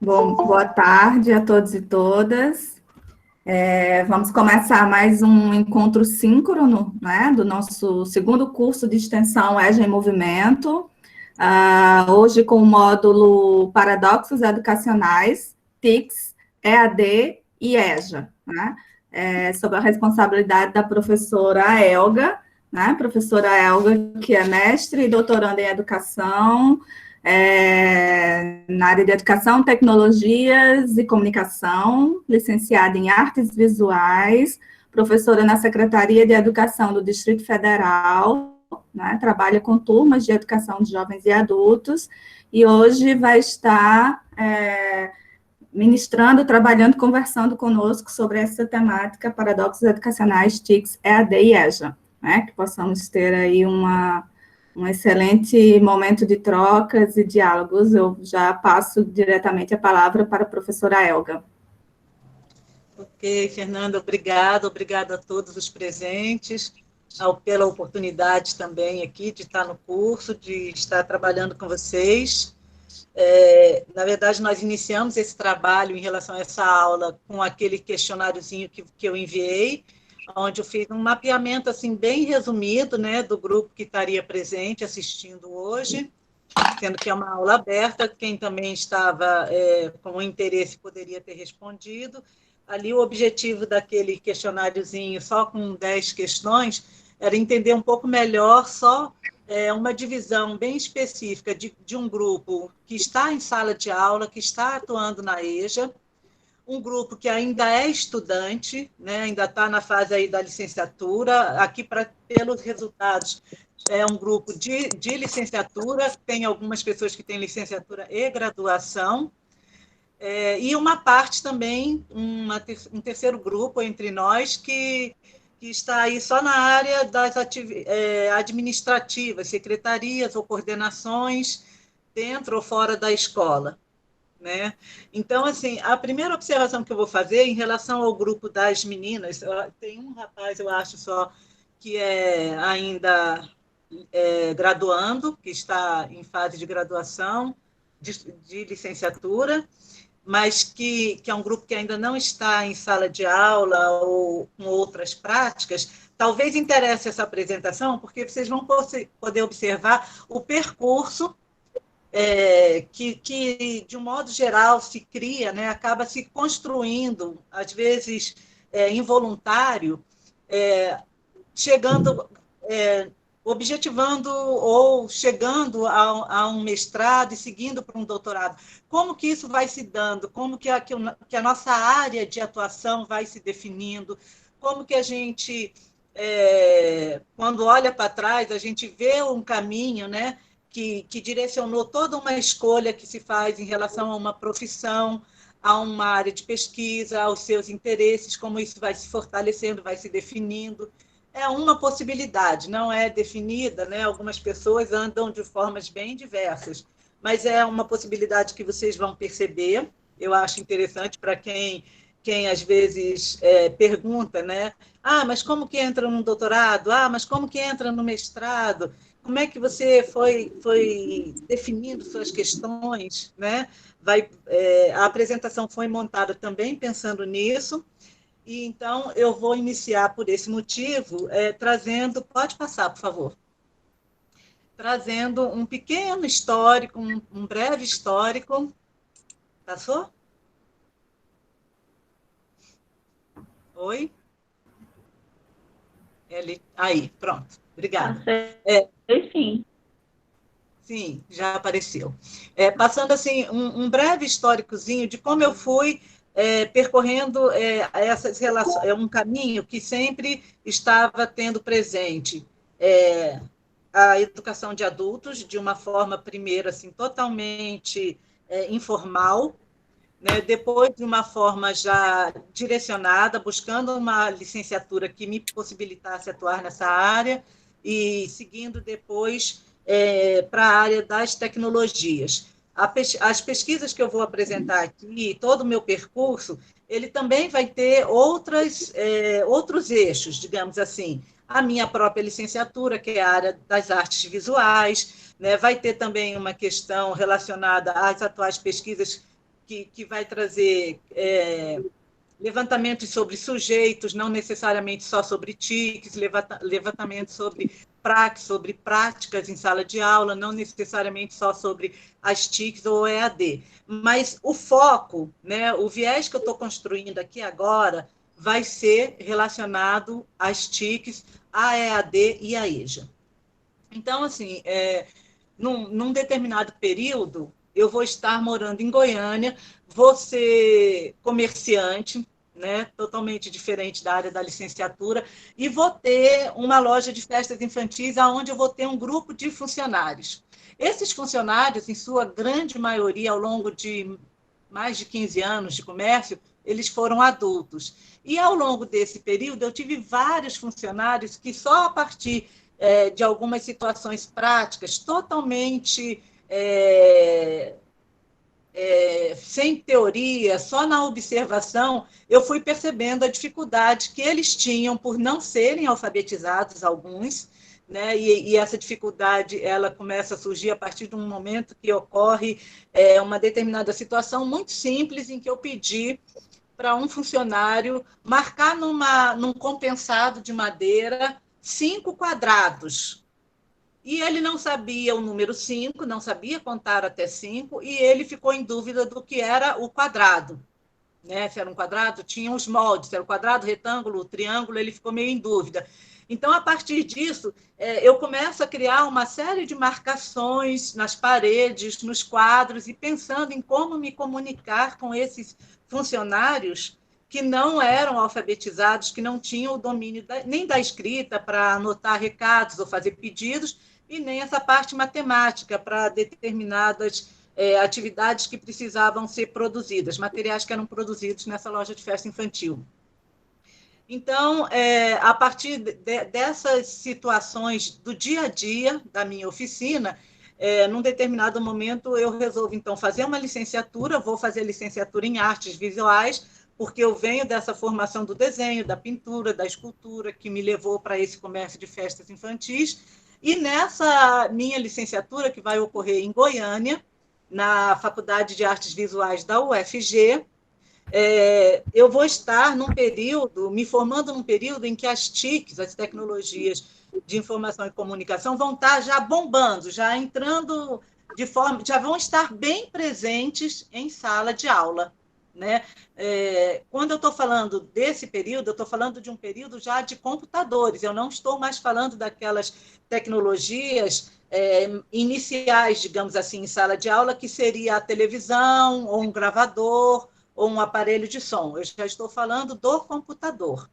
Bom, boa tarde a todos e todas. Vamos começar mais um encontro síncrono, né, do nosso segundo curso de extensão EJA em Movimento, hoje com o módulo Paradoxos Educacionais, TICS, EAD e EJA, né, sob a responsabilidade da professora Elga, né, professora Elga, que é mestre e doutoranda em Educação, na área de Educação, Tecnologias e Comunicação, licenciada em Artes Visuais, professora na Secretaria de Educação do Distrito Federal, né, trabalha com turmas de educação de jovens e adultos, e hoje vai estar ministrando, trabalhando, conversando conosco sobre essa temática, paradoxos educacionais, TICS, EAD e EJA, né, que possamos ter aí um excelente momento de trocas e diálogos. Eu já passo diretamente a palavra para a professora Elga. Ok, Fernanda, obrigada a todos os presentes, pela oportunidade também aqui de estar no curso, de estar trabalhando com vocês. Na verdade, nós iniciamos esse trabalho em relação a essa aula com aquele questionáriozinho que eu enviei, onde eu fiz um mapeamento assim, bem resumido, né, do grupo que estaria presente assistindo hoje, sendo que é uma aula aberta, quem também estava com interesse poderia ter respondido. Ali o objetivo daquele questionáriozinho, só com 10 questões, era entender um pouco melhor só uma divisão bem específica de um grupo que está em sala de aula, que está atuando na EJA, um grupo que ainda é estudante, né, ainda está na fase aí da licenciatura, aqui pelos resultados é um grupo de licenciatura, tem algumas pessoas que têm licenciatura e graduação, e uma parte também, um terceiro grupo entre nós que está aí só na área das administrativas, secretarias ou coordenações dentro ou fora da escola, né? Então, assim, a primeira observação que eu vou fazer em relação ao grupo das meninas, tem um rapaz, eu acho só, que é ainda graduando, que está em fase de graduação, de licenciatura, mas que é um grupo que ainda não está em sala de aula ou com outras práticas. Talvez interesse essa apresentação, porque vocês vão poder observar o percurso que, de um modo geral, se cria, né, acaba se construindo, às vezes involuntário, chegando, objetivando ou chegando a um mestrado e seguindo para um doutorado. Como que isso vai se dando? Como que a nossa área de atuação vai se definindo? Como que a gente, quando olha para trás, a gente vê um caminho, né, que direcionou toda uma escolha que se faz em relação a uma profissão, a uma área de pesquisa, aos seus interesses, como isso vai se fortalecendo, vai se definindo. É uma possibilidade, não é definida, né? Algumas pessoas andam de formas bem diversas, mas é uma possibilidade que vocês vão perceber. Eu acho interessante para quem às vezes pergunta, né? Ah, mas como que entra num doutorado? Ah, mas como que entra no mestrado? Como é que você foi definindo suas questões, né? A apresentação foi montada também pensando nisso, e então eu vou iniciar por esse motivo, trazendo, pode passar, por favor, trazendo um pequeno histórico, um breve histórico. Passou? Oi? Aí, pronto, obrigada. Passei, sim. Sim, já apareceu. Passando assim um breve históricozinho de como eu fui percorrendo essas relações, um caminho que sempre estava tendo presente a educação de adultos de uma forma primeiro assim totalmente informal, né? Depois de uma forma já direcionada, buscando uma licenciatura que me possibilitasse atuar nessa área e seguindo depois para a área das tecnologias. As pesquisas que eu vou apresentar aqui, todo o meu percurso, ele também vai ter outros eixos, digamos assim. A minha própria licenciatura, que é a área das artes visuais, né? Vai ter também uma questão relacionada às atuais pesquisas que vai trazer levantamentos sobre sujeitos, não necessariamente só sobre TICs, levantamento sobre praxis, sobre práticas em sala de aula, não necessariamente só sobre as TICs ou EAD. Mas o foco, né, o viés que eu estou construindo aqui agora, vai ser relacionado às TICs, à EAD e à EJA. Então, assim, num determinado período, eu vou estar morando em Goiânia, vou ser comerciante, né, totalmente diferente da área da licenciatura, e vou ter uma loja de festas infantis, onde eu vou ter um grupo de funcionários. Esses funcionários, em sua grande maioria, ao longo de mais de 15 anos de comércio, eles foram adultos. E, ao longo desse período, eu tive vários funcionários que só a partir de algumas situações práticas totalmente sem teoria, só na observação, eu fui percebendo a dificuldade que eles tinham por não serem alfabetizados, alguns, né? E essa dificuldade ela começa a surgir a partir de um momento que ocorre uma determinada situação muito simples em que eu pedi para um funcionário marcar num compensado de madeira 5 quadrados. E ele não sabia o número 5, não sabia contar até 5, e ele ficou em dúvida do que era o quadrado. Né? Se era um quadrado, tinha os moldes, se era um quadrado, retângulo, triângulo, ele ficou meio em dúvida. Então, a partir disso, eu começo a criar uma série de marcações nas paredes, nos quadros, e pensando em como me comunicar com esses funcionários que não eram alfabetizados, que não tinham o domínio nem da escrita para anotar recados ou fazer pedidos, e nem essa parte matemática para determinadas atividades que precisavam ser produzidas, materiais que eram produzidos nessa loja de festa infantil. Então, a partir dessas situações do dia a dia da minha oficina, num determinado momento eu resolvo, então, fazer uma licenciatura, vou fazer licenciatura em artes visuais, porque eu venho dessa formação do desenho, da pintura, da escultura, que me levou para esse comércio de festas infantis, e nessa minha licenciatura, que vai ocorrer em Goiânia, na Faculdade de Artes Visuais da UFG, eu vou estar num período, me formando num período em que as TICs, as tecnologias de informação e comunicação, vão estar já bombando, já entrando de forma, já vão estar bem presentes em sala de aula. Né? Quando eu estou falando desse período, eu estou falando de um período já de computadores, eu não estou mais falando daquelas tecnologias iniciais, digamos assim, em sala de aula, que seria a televisão, ou um gravador, ou um aparelho de som. Eu já estou falando do computador.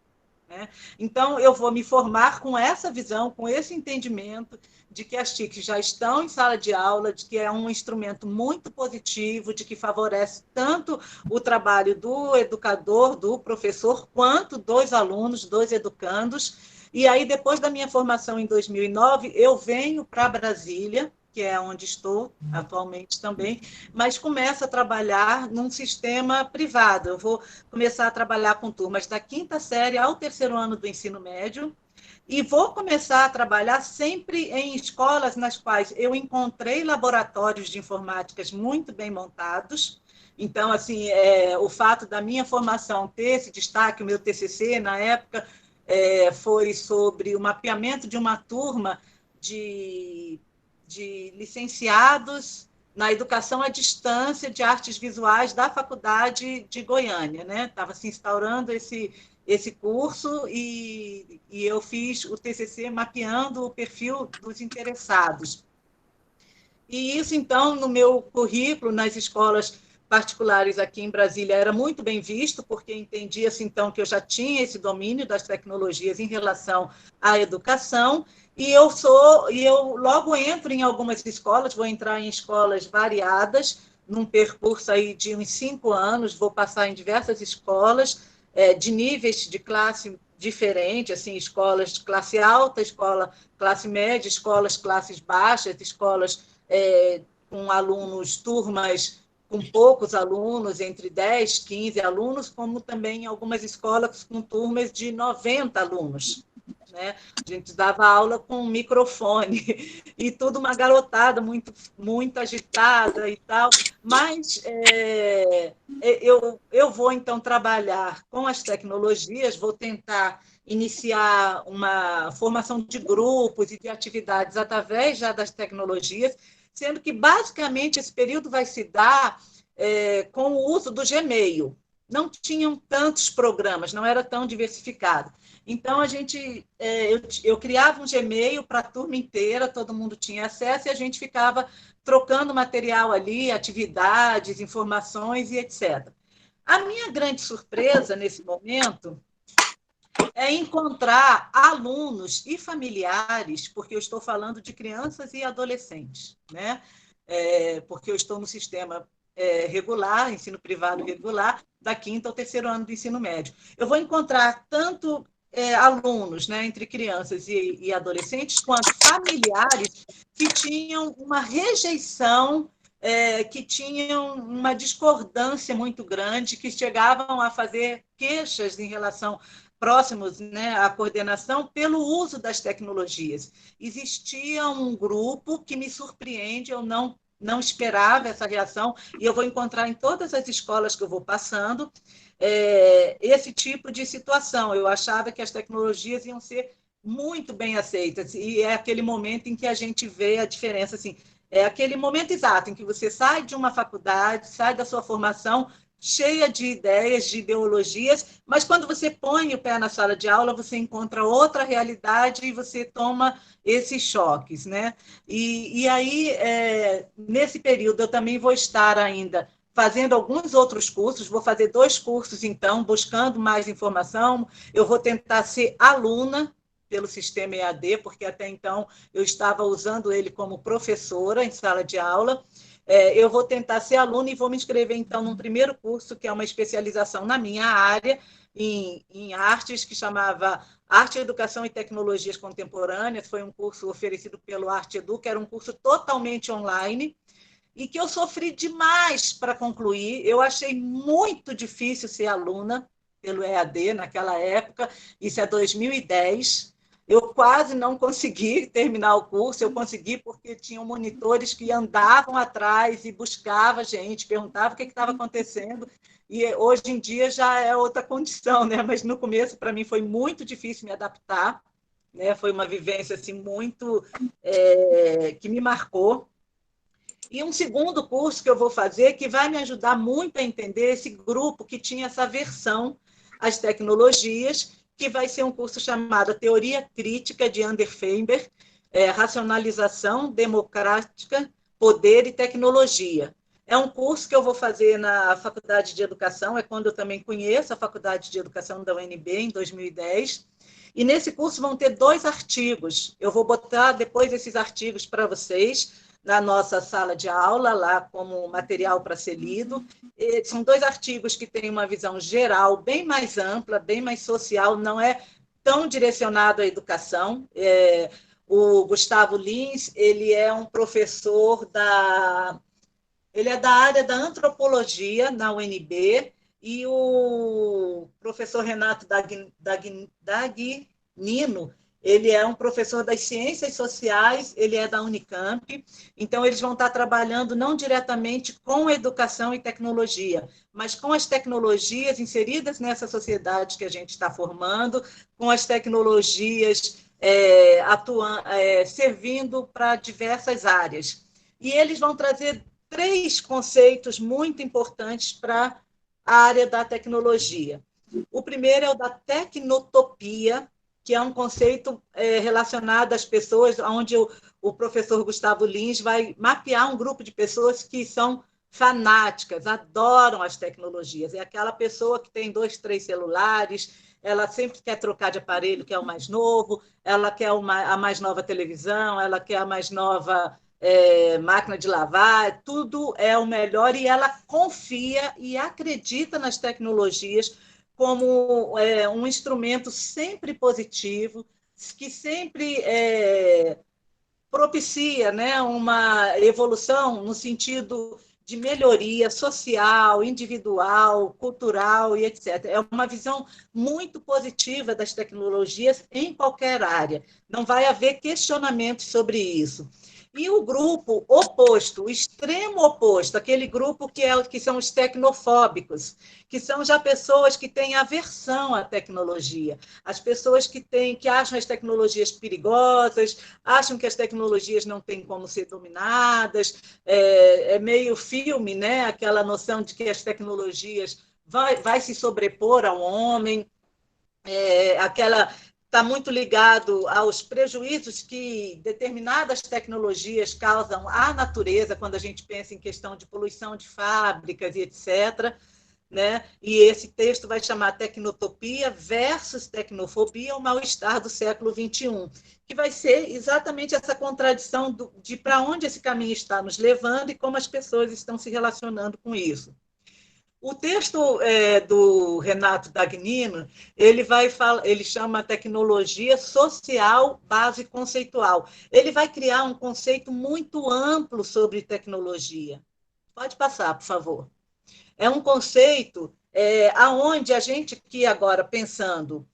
Né? Então, eu vou me formar com essa visão, com esse entendimento de que as TICs já estão em sala de aula, de que é um instrumento muito positivo, de que favorece tanto o trabalho do educador, do professor, quanto dos alunos, dos educandos. E aí, depois da minha formação em 2009, eu venho para Brasília, que é onde estou atualmente também, mas começo a trabalhar num sistema privado. Eu vou começar a trabalhar com turmas da 5ª série ao 3º ano do ensino médio, e vou começar a trabalhar sempre em escolas nas quais eu encontrei laboratórios de informáticas muito bem montados. Então, assim, o fato da minha formação ter esse destaque, o meu TCC, na época, foi sobre o mapeamento de uma turma de licenciados na educação à distância de artes visuais da Faculdade de Goiânia. Né? Estava se instaurando esse curso e eu fiz o TCC mapeando o perfil dos interessados. E isso, então, no meu currículo, nas escolas particulares aqui em Brasília, era muito bem visto, porque entendia-se, então, que eu já tinha esse domínio das tecnologias em relação à educação, e eu logo entro em algumas escolas, vou entrar em escolas variadas, num percurso aí de uns 5 anos, vou passar em diversas escolas, de níveis de classe diferente, assim, escolas de classe alta, escola classe média, escolas classes baixas, escolas com alunos, turmas com poucos alunos, entre 10, 15 alunos, como também algumas escolas com turmas de 90 alunos. né? A gente dava aula com um microfone e tudo uma garotada muito, muito agitada e tal, mas eu vou, então, trabalhar com as tecnologias, vou tentar iniciar uma formação de grupos e de atividades através já das tecnologias, sendo que, basicamente, esse período vai se dar com o uso do Gmail. Não tinham tantos programas, não era tão diversificado. Então, eu criava um Gmail para a turma inteira, todo mundo tinha acesso, e a gente ficava trocando material ali, atividades, informações e etc. A minha grande surpresa nesse momento é encontrar alunos e familiares, porque eu estou falando de crianças e adolescentes, né? Porque eu estou no sistema regular, ensino privado regular, da quinta ao terceiro ano do ensino médio. Eu vou encontrar tanto alunos, né, entre crianças e adolescentes, quanto familiares que tinham uma rejeição, que tinham uma discordância muito grande, que chegavam a fazer queixas em relação próximos, né, à coordenação pelo uso das tecnologias. Existia um grupo que me surpreende, eu não esperava essa reação, e eu vou encontrar em todas as escolas que eu vou passando esse tipo de situação. Eu achava que as tecnologias iam ser muito bem aceitas, e é aquele momento em que a gente vê a diferença, assim, é aquele momento exato em que você sai de uma faculdade, sai da sua formação cheia de ideias, de ideologias, mas quando você põe o pé na sala de aula, você encontra outra realidade e você toma esses choques, né? E aí, nesse período, eu também vou estar ainda fazendo alguns outros cursos, vou fazer 2 cursos, então, buscando mais informação, eu vou tentar ser aluna pelo sistema EAD, porque até então eu estava usando ele como professora em sala de aula. Eu vou tentar ser aluna e vou me inscrever, então, num primeiro curso, que é uma especialização na minha área, em artes, que chamava Arte, Educação e Tecnologias Contemporâneas. Foi um curso oferecido pelo Arte Edu, que era um curso totalmente online, e que eu sofri demais para concluir. Eu achei muito difícil ser aluna pelo EAD naquela época, isso é 2010. Eu quase não consegui terminar o curso, eu consegui porque tinham monitores que andavam atrás e buscavam a gente, perguntavam o que estava acontecendo, e hoje em dia já é outra condição, né? Mas no começo, para mim, foi muito difícil me adaptar, né? Foi uma vivência assim, muito que me marcou. E um segundo curso que eu vou fazer, que vai me ajudar muito a entender esse grupo que tinha essa aversão às tecnologias, que vai ser um curso chamado Teoria Crítica de Ander Feinberg, Racionalização Democrática, Poder e Tecnologia. É um curso que eu vou fazer na Faculdade de Educação, é quando eu também conheço a Faculdade de Educação da UNB, em 2010. E nesse curso vão ter 2 artigos. Eu vou botar depois esses artigos para vocês, na nossa sala de aula, lá como material para ser lido. São 2 artigos que têm uma visão geral, bem mais ampla, bem mais social, não é tão direcionado à educação. O Gustavo Lins, ele é um professor ele é da área da antropologia na UNB, e o professor Renato Dagnino, ele é um professor das ciências sociais, ele é da Unicamp, então eles vão estar trabalhando não diretamente com educação e tecnologia, mas com as tecnologias inseridas nessa sociedade que a gente está formando, com as tecnologias servindo para diversas áreas. E eles vão trazer 3 conceitos muito importantes para a área da tecnologia. O primeiro é o da tecnotopia, que é um conceito relacionado às pessoas, onde o professor Gustavo Lins vai mapear um grupo de pessoas que são fanáticas, adoram as tecnologias. É aquela pessoa que tem 2, 3 celulares, ela sempre quer trocar de aparelho, que é o mais novo, ela quer a mais nova televisão, ela quer a mais nova máquina de lavar, tudo é o melhor, e ela confia e acredita nas tecnologias como um instrumento sempre positivo, que sempre propicia, né, uma evolução no sentido de melhoria social, individual, cultural e etc. É uma visão muito positiva das tecnologias em qualquer área. Não vai haver questionamento sobre isso. E o grupo oposto, o extremo oposto, aquele grupo que são os tecnofóbicos, que são já pessoas que têm aversão à tecnologia, as pessoas que acham as tecnologias perigosas, acham que as tecnologias não têm como ser dominadas, é meio filme, né? Aquela noção de que as tecnologias vai se sobrepor ao homem, aquela está muito ligado aos prejuízos que determinadas tecnologias causam à natureza, quando a gente pensa em questão de poluição de fábricas e etc., né? E esse texto vai chamar Tecnotopia versus Tecnofobia, o mal-estar do século XXI, que vai ser exatamente essa contradição de para onde esse caminho está nos levando e como as pessoas estão se relacionando com isso. O texto do Renato Dagnino, ele chama tecnologia social base conceitual. Ele vai criar um conceito muito amplo sobre tecnologia. Pode passar, por favor. É um conceito aonde a gente aqui agora pensando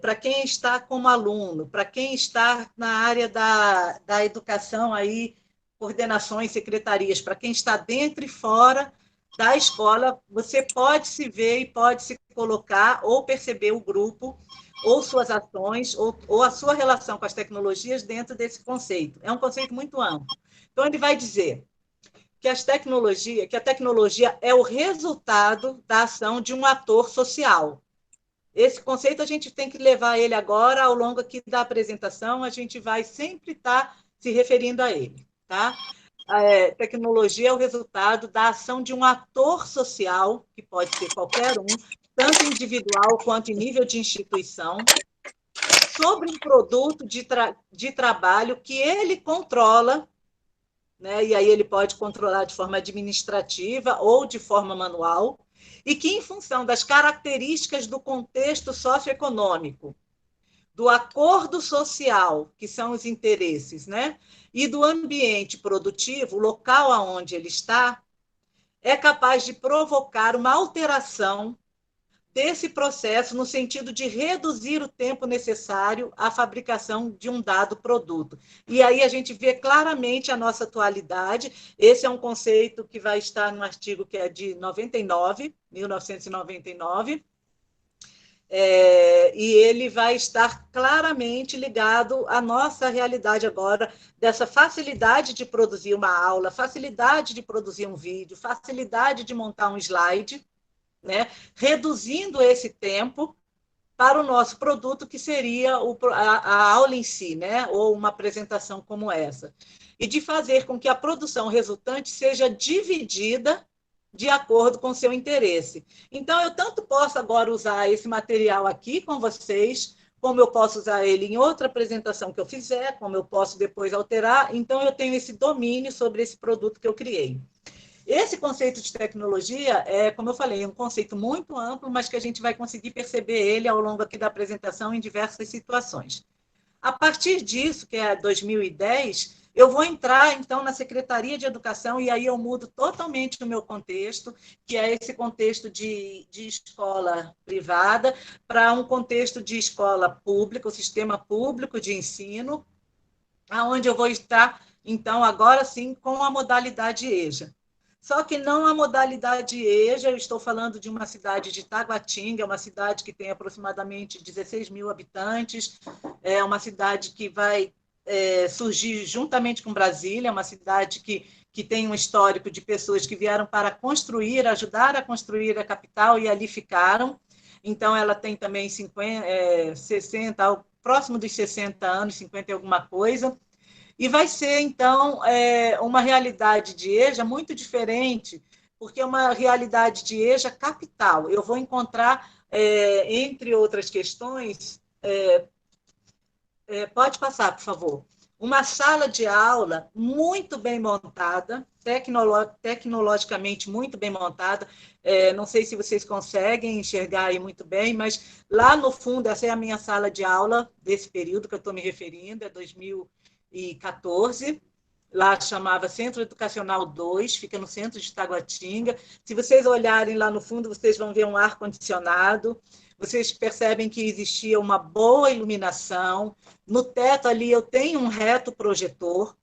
para quem está como aluno, para quem está na área da educação aí, coordenações, secretarias, para quem está dentro e fora da escola, você pode se ver e pode se colocar ou perceber o grupo, ou suas ações, ou a sua relação com as tecnologias dentro desse conceito. É um conceito muito amplo. Então, ele vai dizer que a tecnologia é o resultado da ação de um ator social. Esse conceito a gente tem que levar ele agora, ao longo aqui da apresentação, a gente vai sempre estar se referindo a ele, tá? Tecnologia é o resultado da ação de um ator social, que pode ser qualquer um, tanto individual quanto em nível de instituição, sobre um produto de trabalho que ele controla, né? E aí ele pode controlar de forma administrativa ou de forma manual, e que, em função das características do contexto socioeconômico, do acordo social, que são os interesses, né? E do ambiente produtivo, o local onde ele está, é capaz de provocar uma alteração desse processo no sentido de reduzir o tempo necessário à fabricação de um dado produto. E aí a gente vê claramente a nossa atualidade. Esse é um conceito que vai estar no artigo que é de 1999, e ele vai estar claramente ligado à nossa realidade agora, dessa facilidade de produzir uma aula, facilidade de produzir um vídeo, facilidade de montar um slide, né? Reduzindo esse tempo para o nosso produto, que seria a aula em si, né? Ou uma apresentação como essa. E de fazer com que a produção resultante seja dividida de acordo com o seu interesse. Então, eu tanto posso agora usar esse material aqui com vocês, como eu posso usar ele em outra apresentação que eu fizer, como eu posso depois alterar. Então, eu tenho esse domínio sobre esse produto que eu criei. Esse conceito de tecnologia é, como eu falei, um conceito muito amplo, mas que a gente vai conseguir perceber ele ao longo aqui da apresentação em diversas situações. A partir disso, que é 2010, eu vou entrar, então, na Secretaria de Educação, e aí eu mudo totalmente o meu contexto, que é esse contexto de escola privada, para um contexto de escola pública, o sistema público de ensino, onde eu vou estar, então, agora sim, com a modalidade EJA. Só que não a modalidade EJA, eu estou falando de uma cidade de Taguatinga, uma cidade que tem aproximadamente 16 mil habitantes, é uma cidade que vai surgir juntamente com Brasília, uma cidade que tem um histórico de pessoas que vieram para construir, ajudar a construir a capital e ali ficaram. Então, ela tem também 60, próximo dos 60 anos, 50 e alguma coisa. E vai ser, então, uma realidade de EJA muito diferente, porque é uma realidade de EJA capital. Eu vou encontrar, entre outras questões, pode passar, por favor, uma sala de aula muito bem montada, tecnologicamente muito bem montada. Não sei se vocês conseguem enxergar aí muito bem, mas lá no fundo, essa é a minha sala de aula desse período que eu estou me referindo, é 2014, lá chamava Centro Educacional 2, fica no centro de Taguatinga. Se vocês olharem lá no fundo, vocês vão ver um ar-condicionado, vocês percebem que existia uma boa iluminação, no teto ali eu tenho um retroprojetor,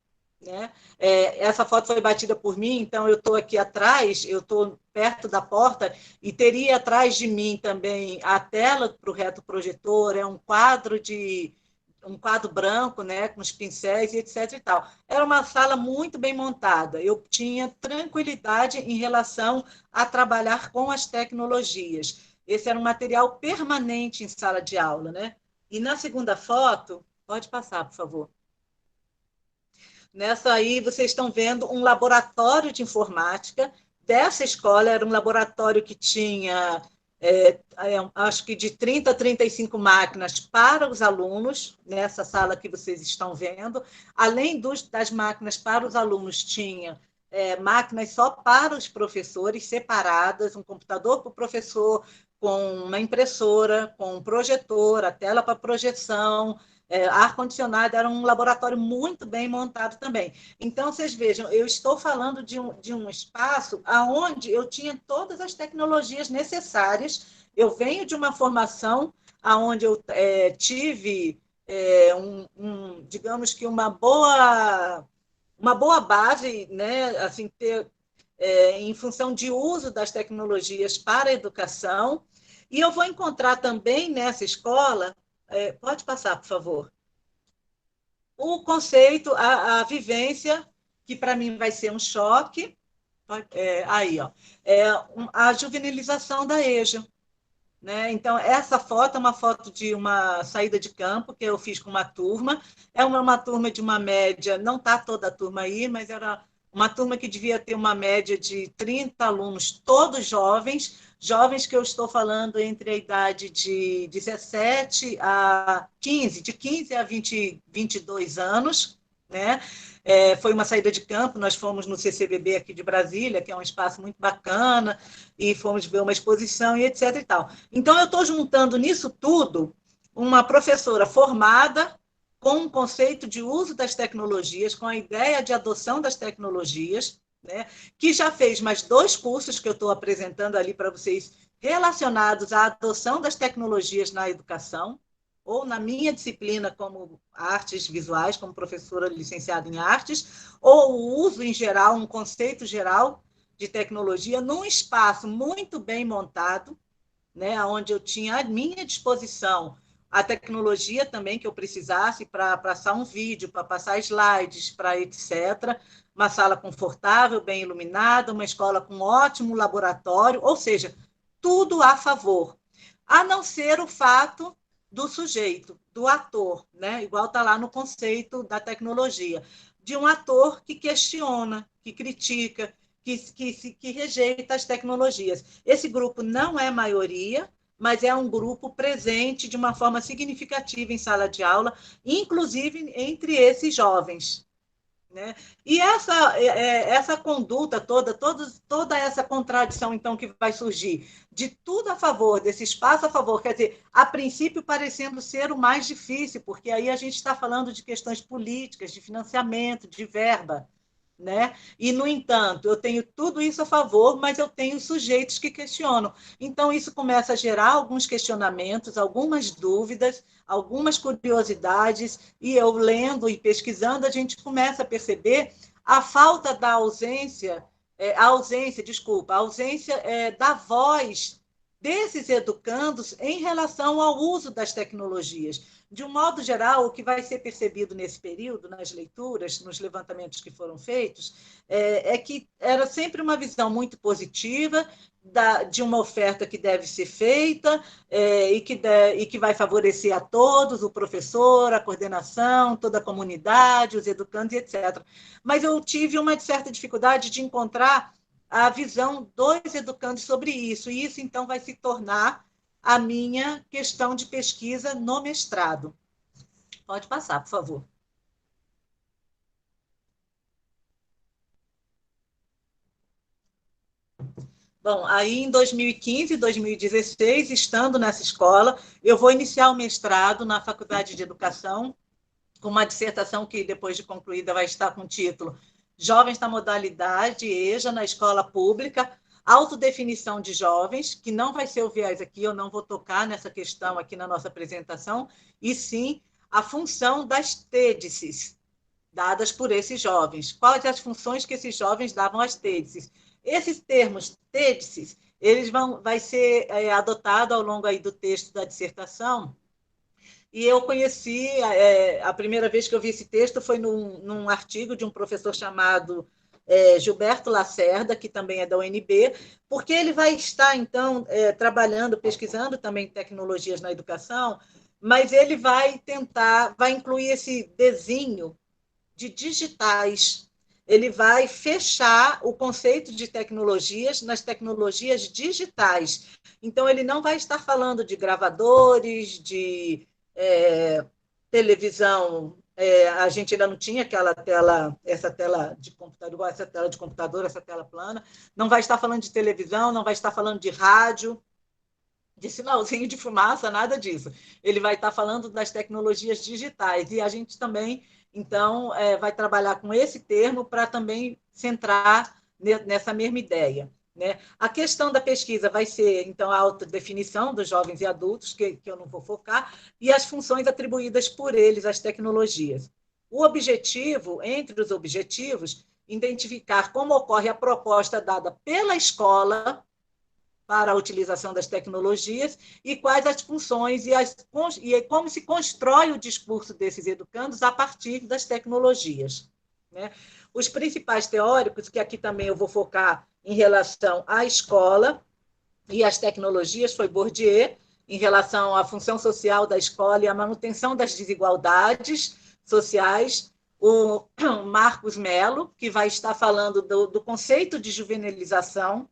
né? Essa foto foi batida por mim, então eu estou aqui atrás, eu estou perto da porta, e teria atrás de mim também a tela para o retroprojetor, é um quadro branco, né, com os pincéis e etc. e tal. Era uma sala muito bem montada. Eu tinha tranquilidade em relação a trabalhar com as tecnologias. Esse era um material permanente em sala de aula, né? E na segunda foto, pode passar, por favor. Nessa aí, vocês estão vendo um laboratório de informática dessa escola. Era um laboratório que tinha, acho que de 30 a 35 máquinas para os alunos, nessa sala que vocês estão vendo. Além das máquinas para os alunos, tinha máquinas só para os professores, separadas, um computador para o professor, com uma impressora, com um projetor, a tela para projeção, ar-condicionado. Era um laboratório muito bem montado também. Então, vocês vejam, eu estou falando de um espaço onde eu tinha todas as tecnologias necessárias. Eu venho de uma formação onde eu tive, digamos que uma boa base, né, assim, em função de uso das tecnologias para a educação. E eu vou encontrar também nessa escola, pode passar, por favor, o conceito, a vivência, que para mim vai ser um choque, aí, ó, a juvenilização da EJA. Né? Então, essa foto é uma foto de uma saída de campo que eu fiz com uma turma. É uma turma de uma média, não está toda a turma aí, mas era uma turma que devia ter uma média de 30 alunos, todos jovens, jovens que eu estou falando entre a idade de 17 a 15, de 15 a 22 anos, né? Foi uma saída de campo, nós fomos no CCBB aqui de Brasília, que é um espaço muito bacana, e fomos ver uma exposição e etc. e tal. Então, eu estou juntando nisso tudo uma professora formada com um conceito de uso das tecnologias, com a ideia de adoção das tecnologias, né, que já fez mais 2 cursos que eu estou apresentando ali para vocês, relacionados à adoção das tecnologias na educação, ou na minha disciplina como artes visuais, como professora licenciada em artes, ou o uso em geral, um conceito geral de tecnologia, num espaço muito bem montado, né, onde eu tinha à minha disposição a tecnologia também que eu precisasse para passar um vídeo, para passar slides, para etc. Uma sala confortável, bem iluminada, uma escola com ótimo laboratório, ou seja, tudo a favor, a não ser o fato do sujeito, do ator, né? Igual está lá no conceito da tecnologia, de um ator que questiona, que critica, que rejeita as tecnologias. Esse grupo não é maioria, mas é um grupo presente de uma forma significativa em sala de aula, inclusive entre esses jovens. Né? E essa conduta toda essa contradição, então, que vai surgir, de tudo a favor, desse espaço a favor, quer dizer, a princípio parecendo ser o mais difícil, porque aí a gente está falando de questões políticas, de financiamento, de verba. Né? E, no entanto, eu tenho tudo isso a favor, mas eu tenho sujeitos que questionam. Então, isso começa a gerar alguns questionamentos, algumas dúvidas, algumas curiosidades, e eu lendo e pesquisando, a gente começa a perceber a falta da ausência, a ausência da voz desses educandos em relação ao uso das tecnologias. De um modo geral, o que vai ser percebido nesse período, nas leituras, nos levantamentos que foram feitos, é que era sempre uma visão muito positiva de uma oferta que deve ser feita e que vai favorecer a todos, o professor, a coordenação, toda a comunidade, os educandos, etc. Mas eu tive uma certa dificuldade de encontrar a visão dos educandos sobre isso, e isso, então, vai se tornar a minha questão de pesquisa no mestrado. Pode passar, por favor. Bom, aí em 2015, 2016, estando nessa escola, eu vou iniciar o mestrado na Faculdade de Educação com uma dissertação que, depois de concluída, vai estar com o título Jovens na Modalidade EJA na Escola Pública, Autodefinição de Jovens, que não vai ser o viés aqui, eu não vou tocar nessa questão aqui na nossa apresentação, e sim a função das TEDCs, dadas por esses jovens. Quais as funções que esses jovens davam às TEDCs? Esses termos TEDCs, vai ser adotado ao longo aí do texto da dissertação, e eu conheci, a primeira vez que eu vi esse texto foi num artigo de um professor chamado Gilberto Lacerda, que também é da UNB, porque ele vai estar, então, trabalhando, pesquisando também tecnologias na educação, mas ele vai incluir esse desenho de digitais. Ele vai fechar o conceito de tecnologias nas tecnologias digitais. Então, ele não vai estar falando de gravadores, de televisão. A gente ainda não tinha essa tela de computador, igual essa tela de computador, essa tela plana. Não vai estar falando de televisão, não vai estar falando de rádio, de sinalzinho de fumaça, nada disso. Ele vai estar falando das tecnologias digitais. E a gente também, então, vai trabalhar com esse termo para também centrar nessa mesma ideia. Né? A questão da pesquisa vai ser, então, a autodefinição dos jovens e adultos, que eu não vou focar, e as funções atribuídas por eles às tecnologias. O objetivo, entre os objetivos, identificar como ocorre a proposta dada pela escola para a utilização das tecnologias e quais as funções e como se constrói o discurso desses educandos a partir das tecnologias. Né? Os principais teóricos, que aqui também eu vou focar em relação à escola e às tecnologias, foi Bourdieu, em relação à função social da escola e à manutenção das desigualdades sociais, o Marcos Mello, que vai estar falando do conceito de juvenilização,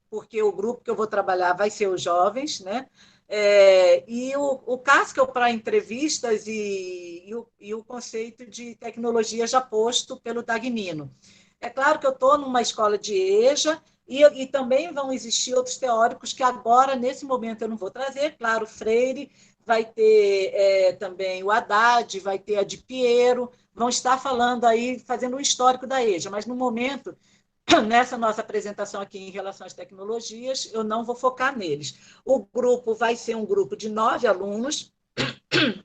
porque o grupo que eu vou trabalhar vai ser os jovens, né? E o Caskell para entrevistas e o conceito de tecnologia já posto pelo Dagnino. É claro que eu estou numa escola de EJA e também vão existir outros teóricos que agora, nesse momento, eu não vou trazer. Claro, Freire, vai ter também o Haddad, vai ter a de Piero, vão estar falando aí, fazendo um histórico da EJA, mas no momento, nessa nossa apresentação aqui em relação às tecnologias, eu não vou focar neles. O grupo vai ser um grupo de 9 alunos,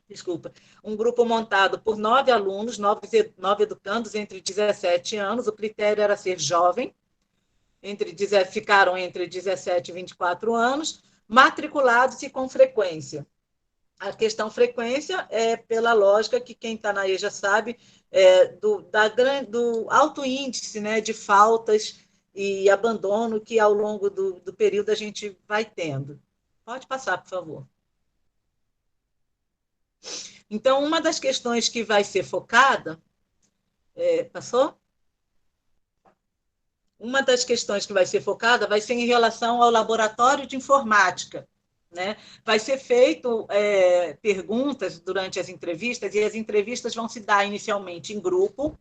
desculpa, um grupo montado por 9 alunos, 9 educandos entre 17 anos, o critério era ser jovem, ficaram entre 17 e 24 anos, matriculados e com frequência. A questão frequência é pela lógica que quem está na EJA sabe, do alto índice, né, de faltas e abandono que ao longo do período a gente vai tendo. Pode passar, por favor. Então, uma das questões que vai ser focada... passou? Uma das questões que vai ser focada vai ser em relação ao laboratório de informática. Né? Vai ser feito perguntas durante as entrevistas, e as entrevistas vão se dar inicialmente em grupo.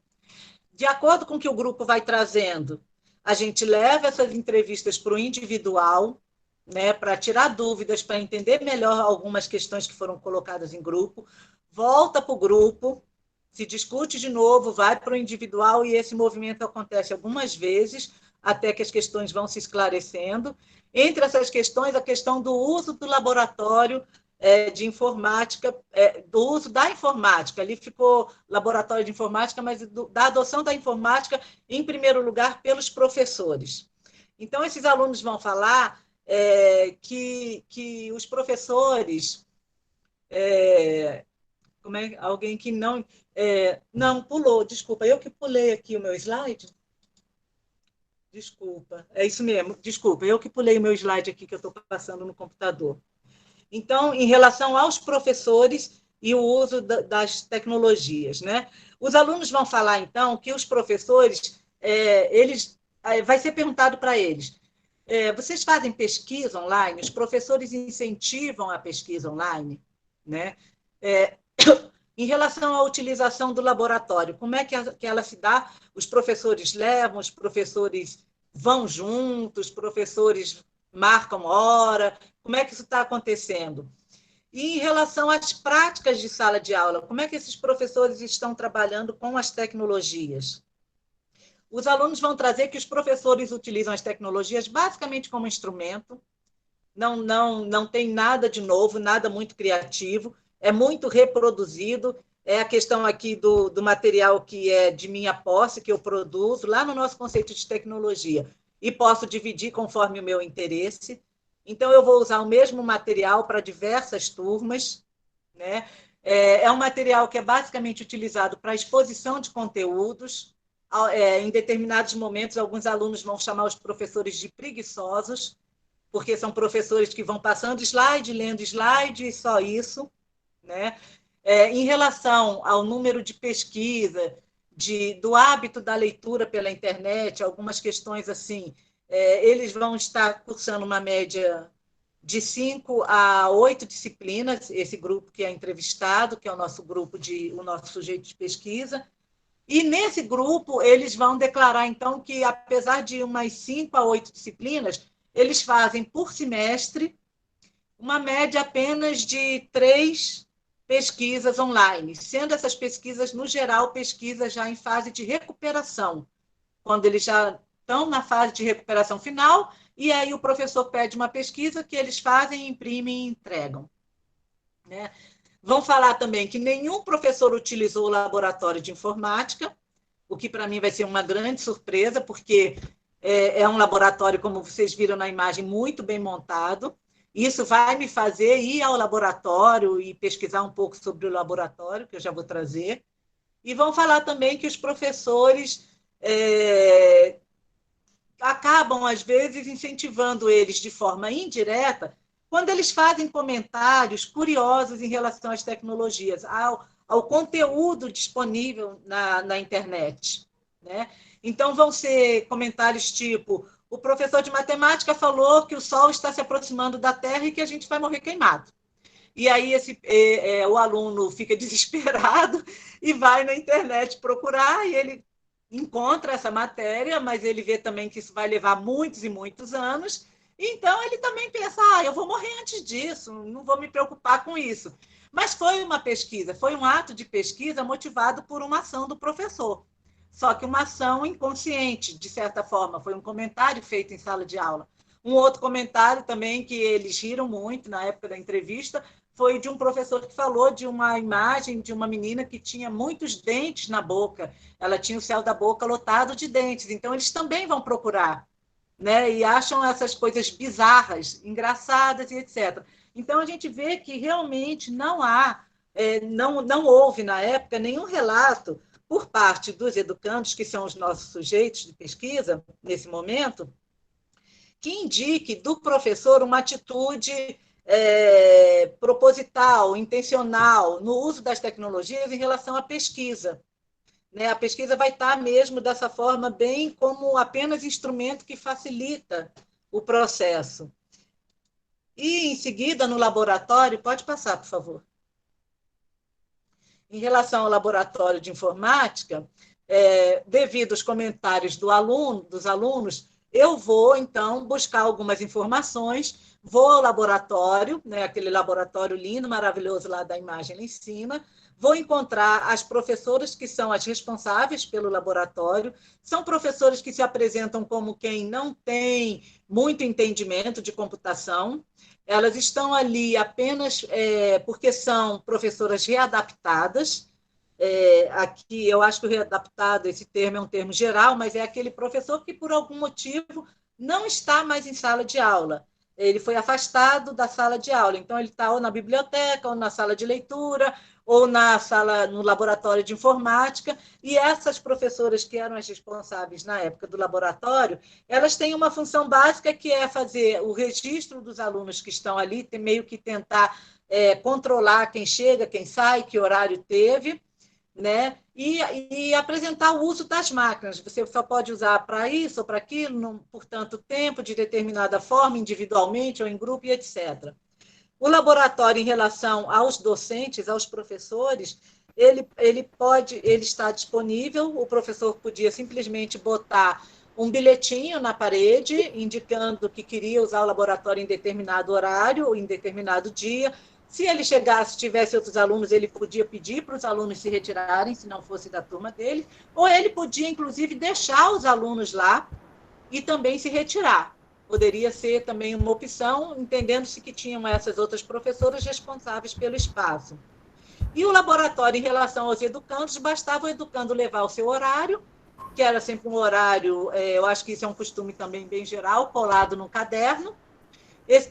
De acordo com o que o grupo vai trazendo, a gente leva essas entrevistas para o individual, né, para tirar dúvidas, para entender melhor algumas questões que foram colocadas em grupo, volta para o grupo, se discute de novo, vai para o individual, e esse movimento acontece algumas vezes, até que as questões vão se esclarecendo. Entre essas questões, a questão do uso do laboratório de informática, do uso da informática. Ali ficou laboratório de informática, mas da adoção da informática, em primeiro lugar, pelos professores. Então, esses alunos vão falar que os professores... alguém que não... não, pulou, desculpa, eu que pulei aqui o meu slide. Desculpa, é isso mesmo, desculpa, eu que pulei o meu slide aqui que eu estou passando no computador. Então, em relação aos professores e o uso das tecnologias, né? Os alunos vão falar, então, que os professores, vai ser perguntado para eles, vocês fazem pesquisa online? Os professores incentivam a pesquisa online? Né? Em relação à utilização do laboratório, como é que ela se dá? Os professores levam, os professores vão juntos, os professores marcam hora, como é que isso está acontecendo? E em relação às práticas de sala de aula, como é que esses professores estão trabalhando com as tecnologias? Os alunos vão trazer que os professores utilizam as tecnologias basicamente como instrumento, não tem nada de novo, nada muito criativo, é muito reproduzido, é a questão aqui do material que é de minha posse, que eu produzo, lá no nosso conceito de tecnologia, e posso dividir conforme o meu interesse. Então, eu vou usar o mesmo material para diversas turmas, né? É um material que é basicamente utilizado para exposição de conteúdos. Em determinados momentos, alguns alunos vão chamar os professores de preguiçosos, porque são professores que vão passando slide, lendo slide, e só isso, né? Em relação ao número de pesquisa, do hábito da leitura pela internet, algumas questões assim, eles vão estar cursando uma média de 5 a 8 disciplinas, esse grupo que é entrevistado, que é o nosso grupo, o nosso sujeito de pesquisa, e nesse grupo eles vão declarar, então, que apesar de umas 5 a 8 disciplinas, eles fazem por semestre uma média apenas de 3 pesquisas online, sendo essas pesquisas, no geral, pesquisas já em fase de recuperação, quando eles já estão na fase de recuperação final, e aí o professor pede uma pesquisa que eles fazem, imprimem e entregam, né? Vão falar também que nenhum professor utilizou o laboratório de informática, o que para mim vai ser uma grande surpresa, porque é um laboratório, como vocês viram na imagem, muito bem montado. Isso vai me fazer ir ao laboratório e pesquisar um pouco sobre o laboratório, que eu já vou trazer. E vão falar também que os professores acabam, às vezes, incentivando eles de forma indireta, quando eles fazem comentários curiosos em relação às tecnologias, ao conteúdo disponível na internet, né? Então, vão ser comentários tipo: o professor de matemática falou que o Sol está se aproximando da Terra e que a gente vai morrer queimado. E aí o aluno fica desesperado e vai na internet procurar, e ele encontra essa matéria, mas ele vê também que isso vai levar muitos e muitos anos, então ele também pensa: eu vou morrer antes disso, não vou me preocupar com isso. Mas foi uma pesquisa, foi um ato de pesquisa motivado por uma ação do professor, só que uma ação inconsciente, de certa forma, foi um comentário feito em sala de aula. Um outro comentário também que eles riram muito na época da entrevista foi de um professor que falou de uma imagem de uma menina que tinha muitos dentes na boca. Ela tinha o céu da boca lotado de dentes. Então, eles também vão procurar, né? E acham essas coisas bizarras, engraçadas e etc. Então, a gente vê que realmente não houve, na época, nenhum relato por parte dos educandos, que são os nossos sujeitos de pesquisa, nesse momento, que indique do professor uma atitude proposital, intencional, no uso das tecnologias em relação à pesquisa. Né? A pesquisa vai estar mesmo dessa forma, bem como apenas instrumento que facilita o processo. E, em seguida, no laboratório, pode passar, por favor. Em relação ao laboratório de informática, devido aos comentários dos alunos, eu vou, então, buscar algumas informações, vou ao laboratório, né, aquele laboratório lindo, maravilhoso lá da imagem lá em cima, vou encontrar as professoras que são as responsáveis pelo laboratório, são professores que se apresentam como quem não tem muito entendimento de computação, elas estão ali apenas porque são professoras readaptadas. Aqui eu acho que o readaptado, esse termo é um termo geral, mas é aquele professor que, por algum motivo, não está mais em sala de aula. Ele foi afastado da sala de aula, então ele está ou na biblioteca, ou na sala de leitura, ou na sala, no laboratório de informática, e essas professoras que eram as responsáveis na época do laboratório, elas têm uma função básica que é fazer o registro dos alunos que estão ali, meio que tentar controlar quem chega, quem sai, que horário teve, né? E apresentar o uso das máquinas. Você só pode usar para isso ou para aquilo, por tanto tempo, de determinada forma, individualmente ou em grupo, e etc. O laboratório, em relação aos docentes, aos professores, ele está disponível, o professor podia simplesmente botar um bilhetinho na parede, indicando que queria usar o laboratório em determinado horário ou em determinado dia, Se ele chegasse, tivesse outros alunos, ele podia pedir para os alunos se retirarem, se não fosse da turma dele, ou ele podia, inclusive, deixar os alunos lá e também se retirar. Poderia ser também uma opção, entendendo-se que tinham essas outras professoras responsáveis pelo espaço. E o laboratório, em relação aos educandos, bastava o educando levar o seu horário, que era sempre um horário, eu acho que isso é um costume também bem geral, colado no caderno.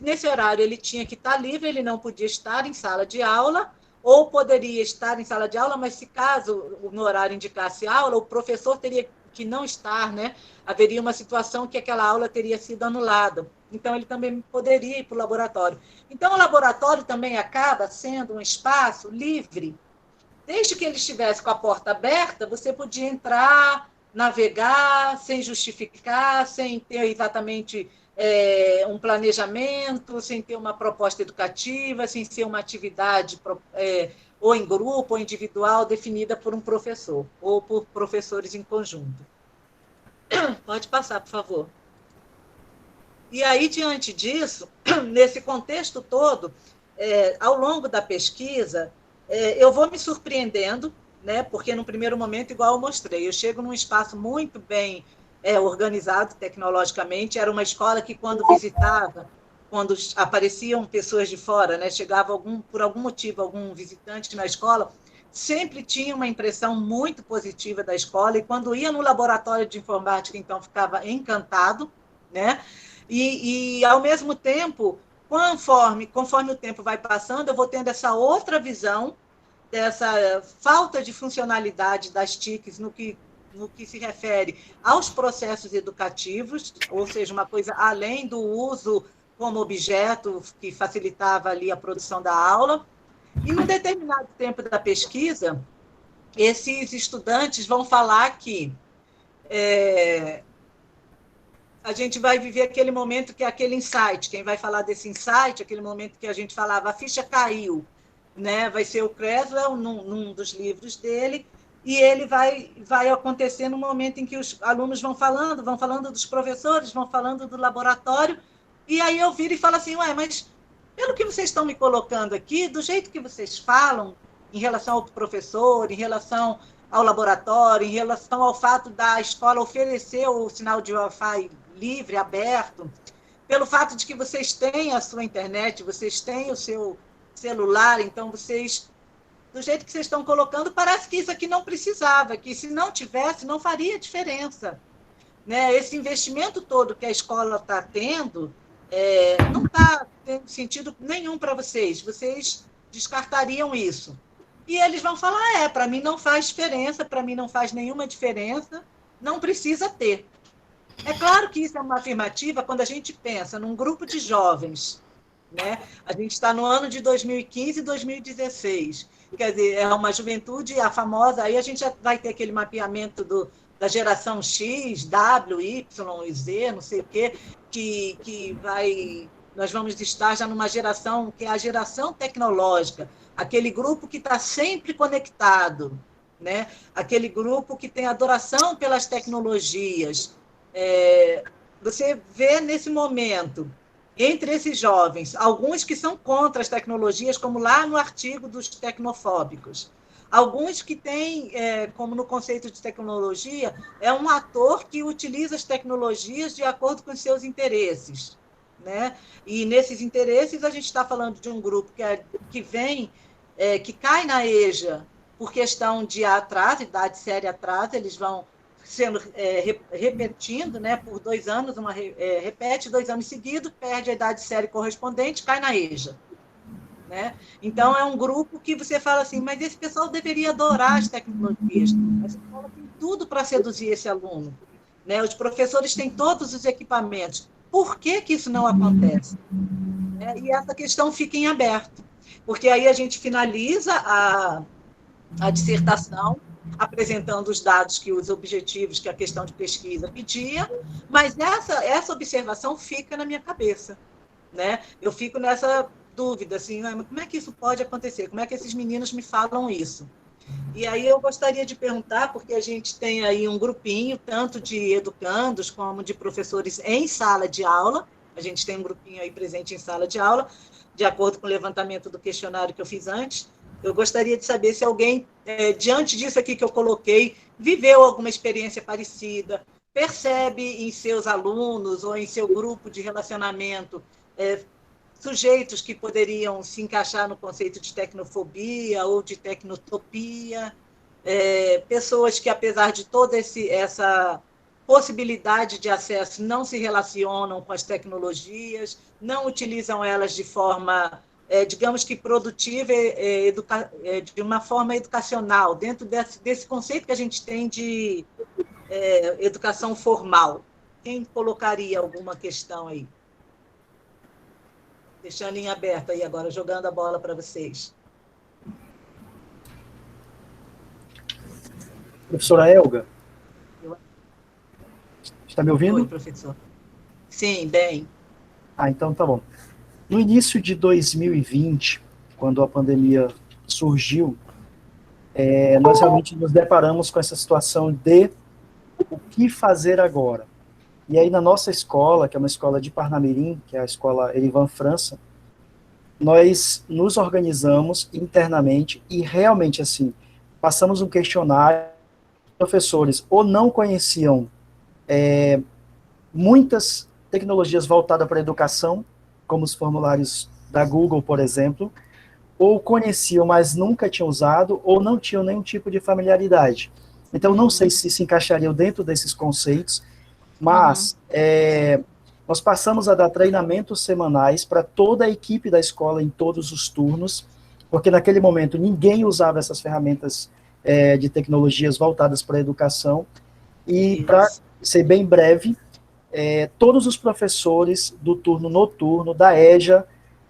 Nesse horário ele tinha que estar livre, ele não podia estar em sala de aula, ou poderia estar em sala de aula, mas se caso no horário indicasse aula, o professor teria que não estar, né? Haveria uma situação que aquela aula teria sido anulada. Então, ele também poderia ir para o laboratório. Então, o laboratório também acaba sendo um espaço livre. Desde que ele estivesse com a porta aberta, você podia entrar, navegar, sem justificar, sem ter exatamente um planejamento, sem ter uma proposta educativa, sem ser uma atividade ou em grupo ou individual definida por um professor ou por professores em conjunto. Pode passar, por favor. E aí, diante disso, nesse contexto todo, ao longo da pesquisa, eu vou me surpreendendo, né, porque no primeiro momento, igual eu mostrei, eu chego num espaço muito bem organizado tecnologicamente, era uma escola que, quando visitava, quando apareciam pessoas de fora, né, chegava por algum motivo, algum visitante na escola, sempre tinha uma impressão muito positiva da escola, e quando ia no laboratório de informática, então, ficava encantado, né, e ao mesmo tempo, conforme o tempo vai passando, eu vou tendo essa outra visão dessa falta de funcionalidade das TICs no que se refere aos processos educativos, ou seja, uma coisa além do uso como objeto que facilitava ali a produção da aula. E, num determinado tempo da pesquisa, esses estudantes vão falar que a gente vai viver aquele momento que é aquele insight. Quem vai falar desse insight, aquele momento que a gente falava, a ficha caiu, né? Vai ser o Creswell, num dos livros dele, e ele vai acontecer no momento em que os alunos vão falando dos professores, vão falando do laboratório, e aí eu viro e falo assim, mas pelo que vocês estão me colocando aqui, do jeito que vocês falam em relação ao professor, em relação ao laboratório, em relação ao fato da escola oferecer o sinal de Wi-Fi livre, aberto, pelo fato de que vocês têm a sua internet, vocês têm o seu celular, então vocês, do jeito que vocês estão colocando, parece que isso aqui não precisava, que se não tivesse, não faria diferença. Né? Esse investimento todo que a escola está tendo, não está tendo sentido nenhum para vocês descartariam isso. E eles vão falar, para mim não faz diferença, para mim não faz nenhuma diferença, não precisa ter. É claro que isso é uma afirmativa quando a gente pensa num grupo de jovens, né? A gente está no ano de 2015 e 2016, quer dizer, é uma juventude, a famosa, aí a gente já vai ter aquele mapeamento da geração X, W, Y e Z, não sei o quê, que nós vamos estar já numa geração que é a geração tecnológica, aquele grupo que está sempre conectado, né? Aquele grupo que tem adoração pelas tecnologias. Você vê nesse momento, entre esses jovens, alguns que são contra as tecnologias, como lá no artigo dos tecnofóbicos. Alguns que têm, como no conceito de tecnologia, é um ator que utiliza as tecnologias de acordo com os seus interesses. Né? E nesses interesses a gente está falando de um grupo que cai na EJA por questão de atraso, idade séria atraso, eles vão sendo repetindo, né, por 2 anos, repete 2 anos seguidos, perde a idade séria correspondente, cai na EJA. Né? Então, é um grupo que você fala assim, mas esse pessoal deveria adorar as tecnologias. A escola tem tudo para seduzir esse aluno. Né? Os professores têm todos os equipamentos. Por que isso não acontece? E essa questão fica em aberto, porque aí a gente finaliza a dissertação, apresentando os dados os objetivos que a questão de pesquisa pedia, mas essa observação fica na minha cabeça. Né? Eu fico nessa dúvida, assim, como é que isso pode acontecer? Como é que esses meninos me falam isso? E aí eu gostaria de perguntar, porque a gente tem aí um grupinho, tanto de educandos como de professores em sala de aula, a gente tem um grupinho aí presente em sala de aula, de acordo com o levantamento do questionário que eu fiz antes. Eu gostaria de saber se alguém, diante disso aqui que eu coloquei, viveu alguma experiência parecida, percebe em seus alunos ou em seu grupo de relacionamento sujeitos que poderiam se encaixar no conceito de tecnofobia ou de tecnotopia, pessoas que, apesar de toda essa possibilidade de acesso, não se relacionam com as tecnologias, não utilizam elas de forma, digamos que produtiva, de uma forma educacional, dentro desse conceito que a gente tem de educação formal. Quem colocaria alguma questão aí? Deixando em aberto aí agora, jogando a bola para vocês. Professora Elga, está me ouvindo? Oi, professor. Sim, bem. Então tá bom. No início de 2020, quando a pandemia surgiu, nós realmente nos deparamos com essa situação de o que fazer agora. E aí na nossa escola, que é uma escola de Parnamirim, que é a escola Erivan França, nós nos organizamos internamente e realmente, assim, passamos um questionário, professores ou não conheciam muitas tecnologias voltadas para a educação, como os formulários da Google, por exemplo, ou conheciam, mas nunca tinham usado, ou não tinham nenhum tipo de familiaridade. Então, não sei se encaixariam dentro desses conceitos, mas nós passamos a dar treinamentos semanais para toda a equipe da escola em todos os turnos, porque naquele momento ninguém usava essas ferramentas de tecnologias voltadas para a educação, e para ser bem breve, todos os professores do turno noturno, da EJA,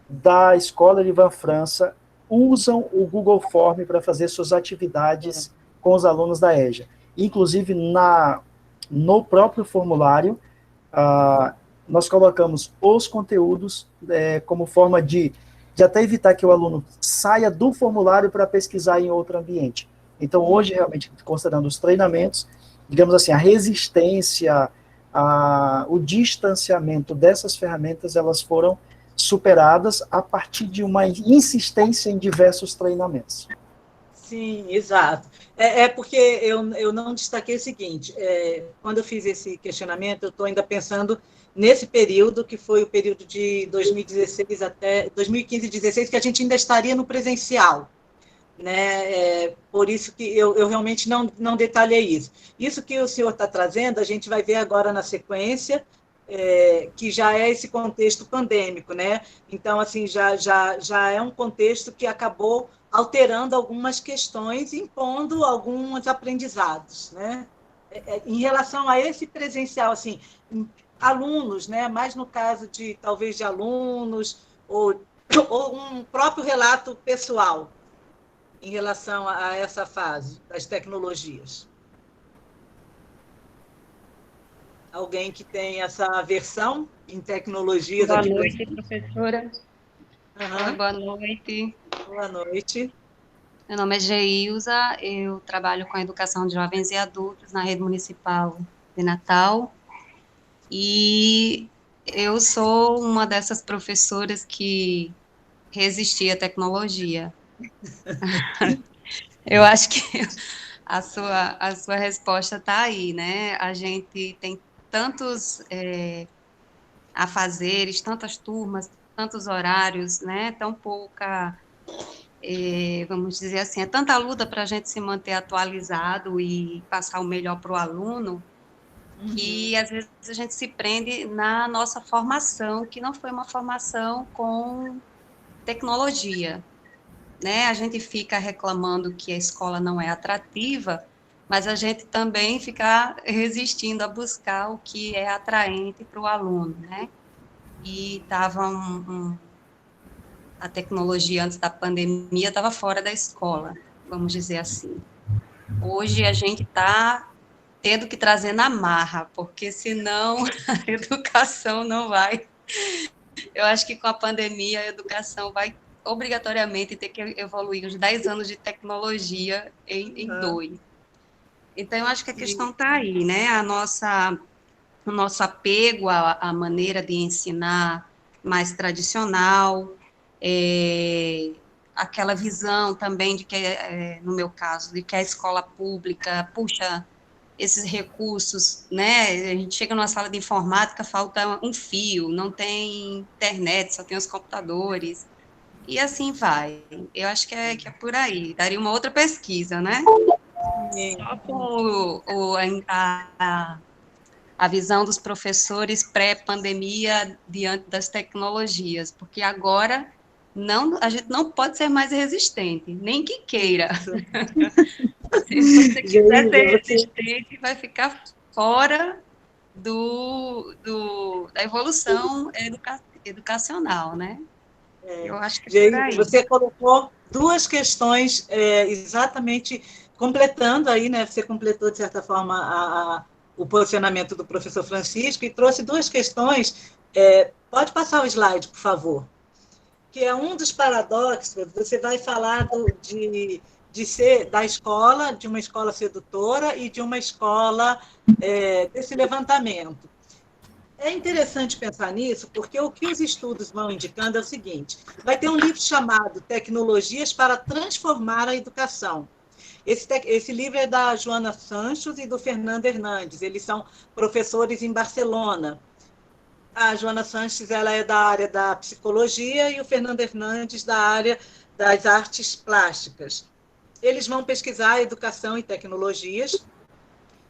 da Escola Erivan França, usam o Google Form para fazer suas atividades com os alunos da EJA. Inclusive, no próprio formulário, nós colocamos os conteúdos como forma de até evitar que o aluno saia do formulário para pesquisar em outro ambiente. Então, hoje, realmente, considerando os treinamentos, digamos assim, a resistência, o distanciamento dessas ferramentas, elas foram superadas a partir de uma insistência em diversos treinamentos. Sim, exato. Porque eu não destaquei o seguinte, quando eu fiz esse questionamento, eu estou ainda pensando nesse período, que foi o período de 2016 até 2015 e 2016, que a gente ainda estaria no presencial, né? Por isso que eu realmente não detalhei isso. Isso que o senhor está trazendo, a gente vai ver agora na sequência, que já é esse contexto pandêmico, né? Então, assim, já é um contexto que acabou alterando algumas questões, impondo alguns aprendizados, né? Em relação a esse presencial, assim, alunos, né? Mais no caso de, talvez, de alunos, ou um próprio relato pessoal em relação a essa fase das tecnologias. Alguém que tem essa aversão em tecnologias? Boa aqui noite, professora. Uhum. Boa noite. Boa noite. Meu nome é Geilza, eu trabalho com a educação de jovens e adultos na rede municipal de Natal, e eu sou uma dessas professoras que resistia à tecnologia. Eu acho que a sua resposta está aí, né? A gente tem tantos afazeres, tantas turmas, tantos horários, né? Tão pouca, vamos dizer assim, é tanta luta para a gente se manter atualizado e passar o melhor para o aluno, que às vezes a gente se prende na nossa formação, que não foi uma formação com tecnologia, né? A gente fica reclamando que a escola não é atrativa, mas a gente também fica resistindo a buscar o que é atraente para o aluno, né? E estava a tecnologia antes da pandemia estava fora da escola, vamos dizer assim. Hoje a gente está tendo que trazer na marra, porque senão a educação não vai. Eu acho que com a pandemia a educação vai obrigatoriamente ter que evoluir os 10 anos de tecnologia em 2. Então, eu acho que a questão está aí, né? O nosso apego à maneira de ensinar mais tradicional, aquela visão também de que, no meu caso, de que a escola pública puxa esses recursos, né? A gente chega numa sala de informática, falta um fio, não tem internet, só tem os computadores, e assim vai. Eu acho que é por aí. Daria uma outra pesquisa, né? Só com a visão dos professores pré-pandemia diante das tecnologias, porque agora a gente não pode ser mais resistente, nem que queira. Se você quiser ser resistente, vai ficar fora da evolução educacional, né? Eu acho que é por aí. Você colocou duas questões exatamente completando aí, né? Você completou, de certa forma, o posicionamento do professor Francisco e trouxe duas questões. Pode passar o slide, por favor. Que é um dos paradoxos, você vai falar de ser da escola, de uma escola sedutora e de uma escola desse levantamento. É interessante pensar nisso, porque o que os estudos vão indicando é o seguinte: vai ter um livro chamado Tecnologias para Transformar a Educação. Esse livro é da Joana Santos e do Fernando Hernandes, eles são professores em Barcelona. A Joana Sanches, ela é da área da psicologia e o Fernando Hernandes da área das artes plásticas. Eles vão pesquisar educação e tecnologias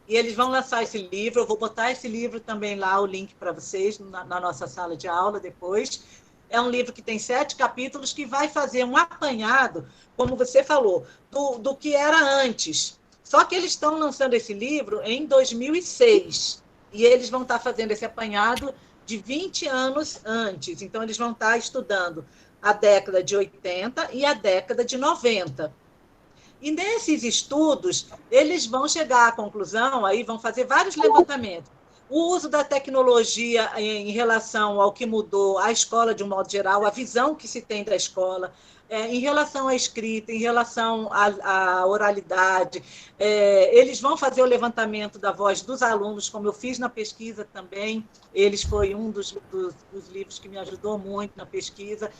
e eles vão lançar esse livro. Eu vou botar esse livro também lá, o link para vocês, na nossa sala de aula depois. É um livro que tem 7 capítulos que vai fazer um apanhado, como você falou, do que era antes. Só que eles estão lançando esse livro em 2006 e eles vão estar fazendo esse apanhado de 20 anos antes. Então, eles vão estar estudando a década de 80 e a década de 90. E nesses estudos, eles vão chegar à conclusão, aí vão fazer vários levantamentos. O uso da tecnologia em relação ao que mudou a escola de um modo geral, a visão que se tem da escola, em relação à escrita, em relação à oralidade. Eles vão fazer o levantamento da voz dos alunos, como eu fiz na pesquisa também. Eles foi um dos livros que me ajudou muito na pesquisa,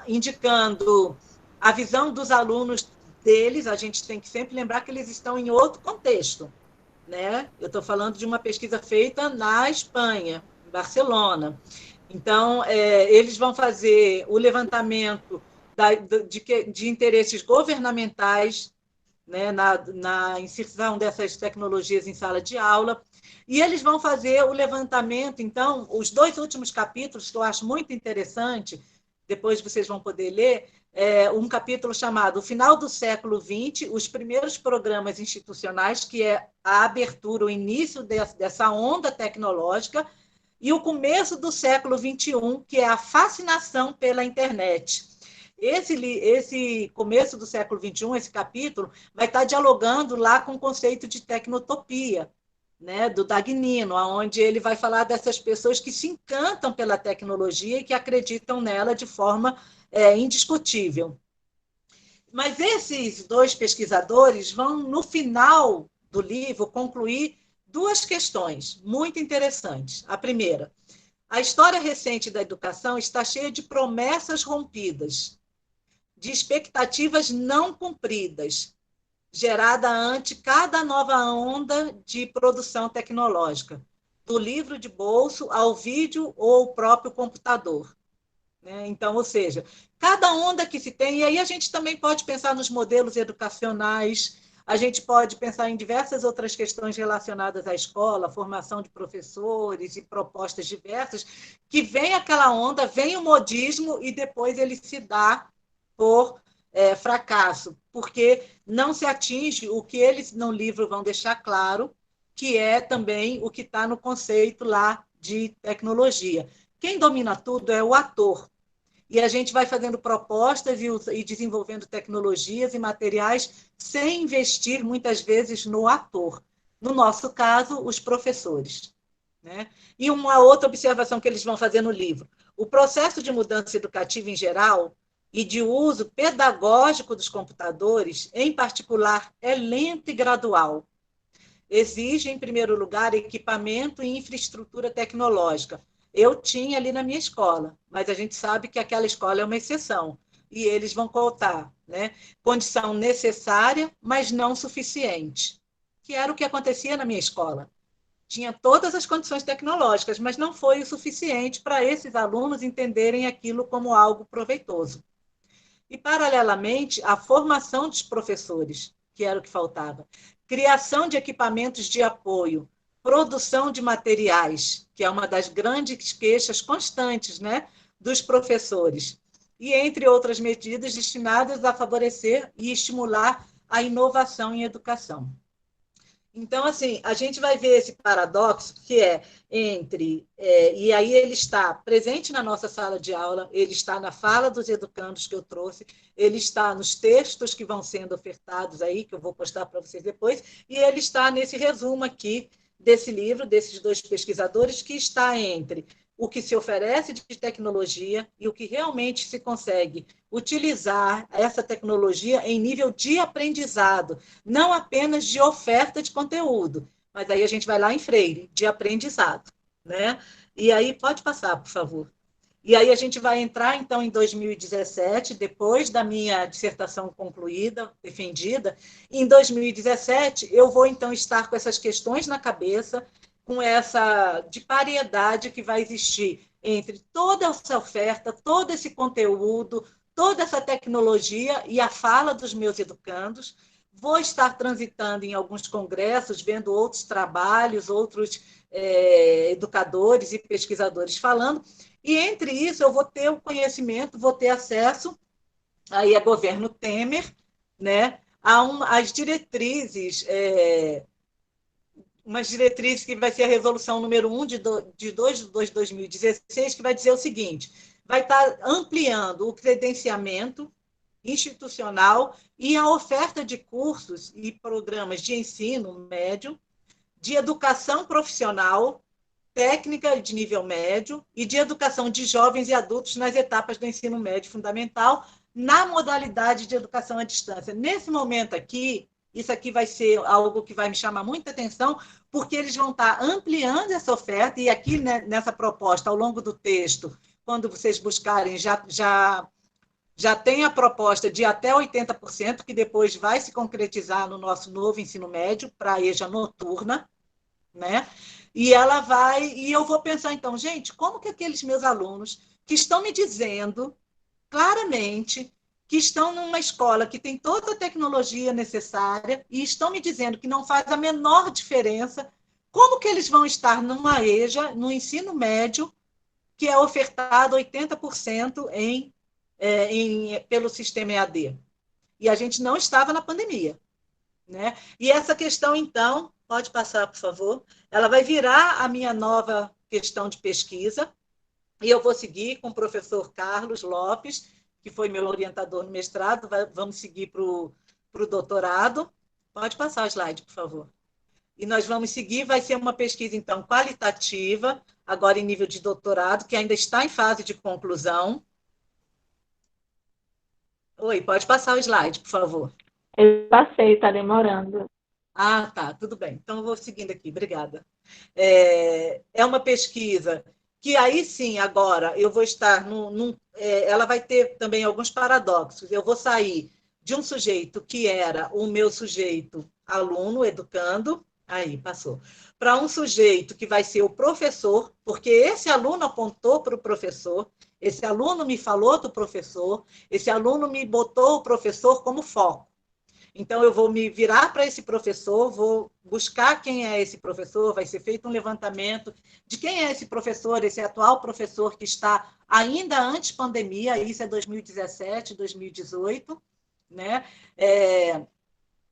indicando a visão dos alunos deles. A gente tem que sempre lembrar que eles estão em outro contexto, né? Eu estou falando de uma pesquisa feita na Espanha, em Barcelona. Então, eles vão fazer o levantamento de interesses governamentais, né, na inserção dessas tecnologias em sala de aula, e eles vão fazer o levantamento. Então, os 2 últimos capítulos, que eu acho muito interessante, depois vocês vão poder ler, um capítulo chamado O Final do Século XX, os primeiros programas institucionais, que é a abertura, o início dessa onda tecnológica, e o começo do século XXI, que é a fascinação pela internet. Esse começo do século XXI, esse capítulo, vai estar dialogando lá com o conceito de tecnotopia, né, do Dagnino, onde ele vai falar dessas pessoas que se encantam pela tecnologia e que acreditam nela de forma indiscutível. Mas esses 2 pesquisadores vão, no final do livro, concluir 2 questões muito interessantes. A primeira: a história recente da educação está cheia de promessas rompidas, de expectativas não cumpridas, gerada ante cada nova onda de produção tecnológica, do livro de bolso ao vídeo ou ao próprio computador. Então, ou seja, cada onda que se tem, e aí a gente também pode pensar nos modelos educacionais, a gente pode pensar em diversas outras questões relacionadas à escola, formação de professores e propostas diversas, que vem aquela onda, vem o modismo e depois ele se dá por fracasso, porque não se atinge o que eles no livro vão deixar claro, que é também o que está no conceito lá de tecnologia. Quem domina tudo é o ator. E a gente vai fazendo propostas e desenvolvendo tecnologias e materiais sem investir, muitas vezes, no ator. No nosso caso, os professores. Né? E uma outra observação que eles vão fazer no livro: o processo de mudança educativa em geral e de uso pedagógico dos computadores, em particular, é lento e gradual. Exige, em primeiro lugar, equipamento e infraestrutura tecnológica. eu tinha ali na minha escola, mas a gente sabe que aquela escola é uma exceção, e eles vão cotar, né? Condição necessária, mas não suficiente, que era o que acontecia na minha escola. Tinha todas as condições tecnológicas, mas não foi o suficiente para esses alunos entenderem aquilo como algo proveitoso. E, paralelamente, a formação dos professores, que era o que faltava, criação de equipamentos de apoio, produção de materiais, que é uma das grandes queixas constantes, né, dos professores, e entre outras medidas destinadas a favorecer e estimular a inovação em educação. Então, assim, a gente vai ver esse paradoxo que é entre, e aí ele está presente na nossa sala de aula, ele está na fala dos educandos que eu trouxe, ele está nos textos que vão sendo ofertados aí, que eu vou postar para vocês depois, e ele está nesse resumo aqui desse livro, desses dois pesquisadores, que está entre o que se oferece de tecnologia e o que realmente se consegue utilizar essa tecnologia em nível de aprendizado, não apenas de oferta de conteúdo, mas aí a gente vai lá em Freire, de aprendizado, né? E aí, pode passar, por favor. E aí a gente vai entrar, então, em 2017, depois da minha dissertação concluída, defendida. Em 2017, eu vou, então, estar com essas questões na cabeça, com essa de paridade que vai existir entre toda essa oferta, todo esse conteúdo, toda essa tecnologia e a fala dos meus educandos. Vou estar transitando em alguns congressos, vendo outros trabalhos, outros educadores e pesquisadores falando, e entre isso eu vou ter o conhecimento, vou ter acesso aí a governo Temer, né, às diretrizes, umas diretrizes que vai ser a resolução número 1 de 2 de 2016, que vai dizer o seguinte: vai estar ampliando o credenciamento institucional e a oferta de cursos e programas de ensino médio, de educação profissional, técnica de nível médio e de educação de jovens e adultos nas etapas do ensino médio fundamental, na modalidade de educação à distância. Nesse momento aqui, isso aqui vai ser algo que vai me chamar muita atenção, porque eles vão estar ampliando essa oferta, e aqui, né, nessa proposta, ao longo do texto, quando vocês buscarem, já tem a proposta de até 80%, que depois vai se concretizar no nosso novo ensino médio, para a EJA noturna, né? E ela vai, e eu vou pensar, então, gente, como que aqueles meus alunos que estão me dizendo claramente que estão numa escola que tem toda a tecnologia necessária e estão me dizendo que não faz a menor diferença, como que eles vão estar numa EJA, no ensino médio, que é ofertado 80% pelo sistema EAD? E a gente não estava na pandemia, né? E essa questão, então, pode passar, por favor, ela vai virar a minha nova questão de pesquisa, e eu vou seguir com o professor Carlos Lopes, que foi meu orientador no mestrado, vamos seguir para o doutorado. Pode passar o slide, por favor. E nós vamos seguir, vai ser uma pesquisa, então, qualitativa, agora em nível de doutorado, que ainda está em fase de conclusão. Oi, pode passar o slide, por favor. Eu passei, está demorando. Ah, tá, tudo bem. Então, eu vou seguindo aqui, obrigada. É uma pesquisa que aí sim, agora, eu vou estar ela vai ter também alguns paradoxos. Eu vou sair de um sujeito que era o meu sujeito aluno, educando, aí, passou, para um sujeito que vai ser o professor, porque esse aluno apontou para o professor, esse aluno me falou do professor, esse aluno me botou o professor como foco. Então, eu vou me virar para esse professor, vou buscar quem é esse professor, vai ser feito um levantamento de quem é esse professor, esse atual professor que está ainda antes pandemia, isso é 2017, 2018, né?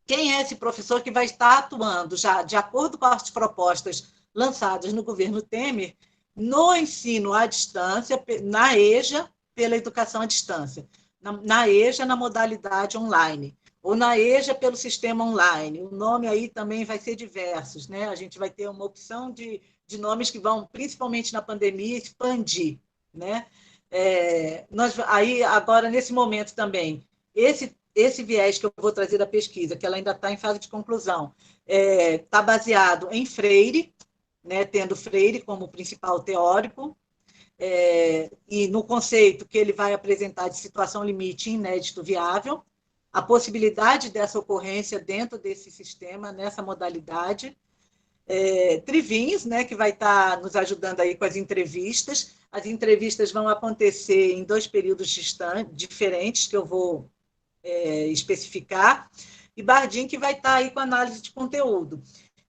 Quem é esse professor que vai estar atuando, já de acordo com as propostas lançadas no governo Temer, no ensino à distância, na EJA, pela educação à distância, na EJA, na modalidade online, ou na EJA pelo sistema online. O nome aí também vai ser diversos, né? A gente vai ter uma opção de nomes que vão, principalmente na pandemia, expandir, né? Aí, agora, nesse momento também, esse viés que eu vou trazer da pesquisa, que ela ainda está em fase de conclusão, está baseado em Freire, né, tendo Freire como principal teórico, e no conceito que ele vai apresentar de situação limite e inédito viável, a possibilidade dessa ocorrência dentro desse sistema, nessa modalidade. Trivinhos, né, que vai estar nos ajudando aí com as entrevistas. As entrevistas vão acontecer em 2 períodos diferentes, que eu vou especificar, e Bardim, que vai estar aí com análise de conteúdo.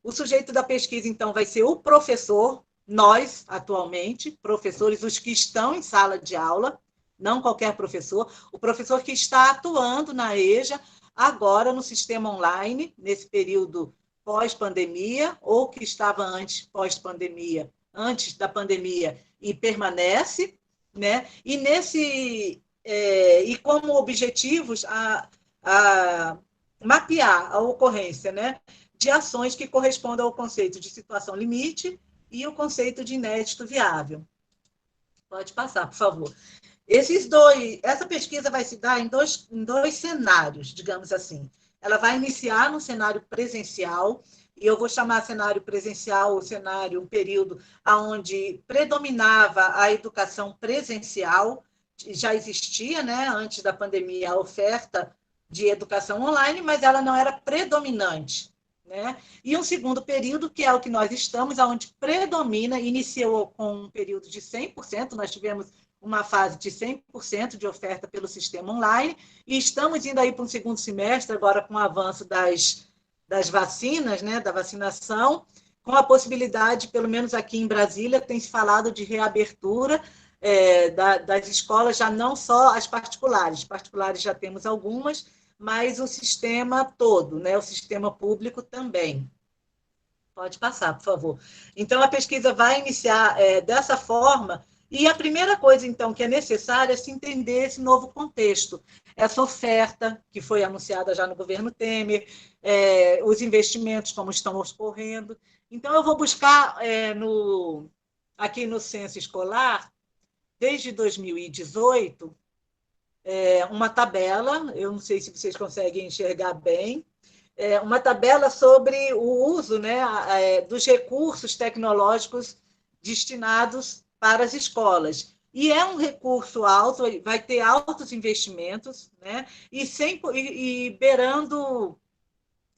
O sujeito da pesquisa, então, vai ser o professor, nós, atualmente, professores, os que estão em sala de aula, não qualquer professor, o professor que está atuando na EJA, agora no sistema online, nesse período pós-pandemia, ou que estava antes pós-pandemia, antes da pandemia, e permanece, né? E como objetivos a mapear a ocorrência, né, de ações que correspondam ao conceito de situação limite e o conceito de inédito viável. Pode passar, por favor. Essa pesquisa vai se dar em dois cenários, digamos assim. Ela vai iniciar no cenário presencial, e eu vou chamar cenário presencial um período onde predominava a educação presencial, já existia, né, antes da pandemia, a oferta de educação online, mas ela não era predominante, né? E um segundo período, que é o que nós estamos, onde predomina, iniciou com um período de 100%, nós tivemos uma fase de 100% de oferta pelo sistema online, e estamos indo aí para um segundo semestre, agora com o avanço das vacinas, né, da vacinação, com a possibilidade, pelo menos aqui em Brasília, tem se falado de reabertura das escolas, já não só as particulares já temos algumas, mas o sistema todo, né, o sistema público também. Pode passar, por favor. Então, a pesquisa vai iniciar dessa forma. E a primeira coisa, então, que é necessária é se entender esse novo contexto, essa oferta que foi anunciada já no governo Temer, os investimentos como estão ocorrendo. Então, eu vou buscar aqui no censo escolar, desde 2018, uma tabela, eu não sei se vocês conseguem enxergar bem, uma tabela sobre o uso, né, dos recursos tecnológicos destinados para as escolas. E é um recurso alto, vai ter altos investimentos, né, e beirando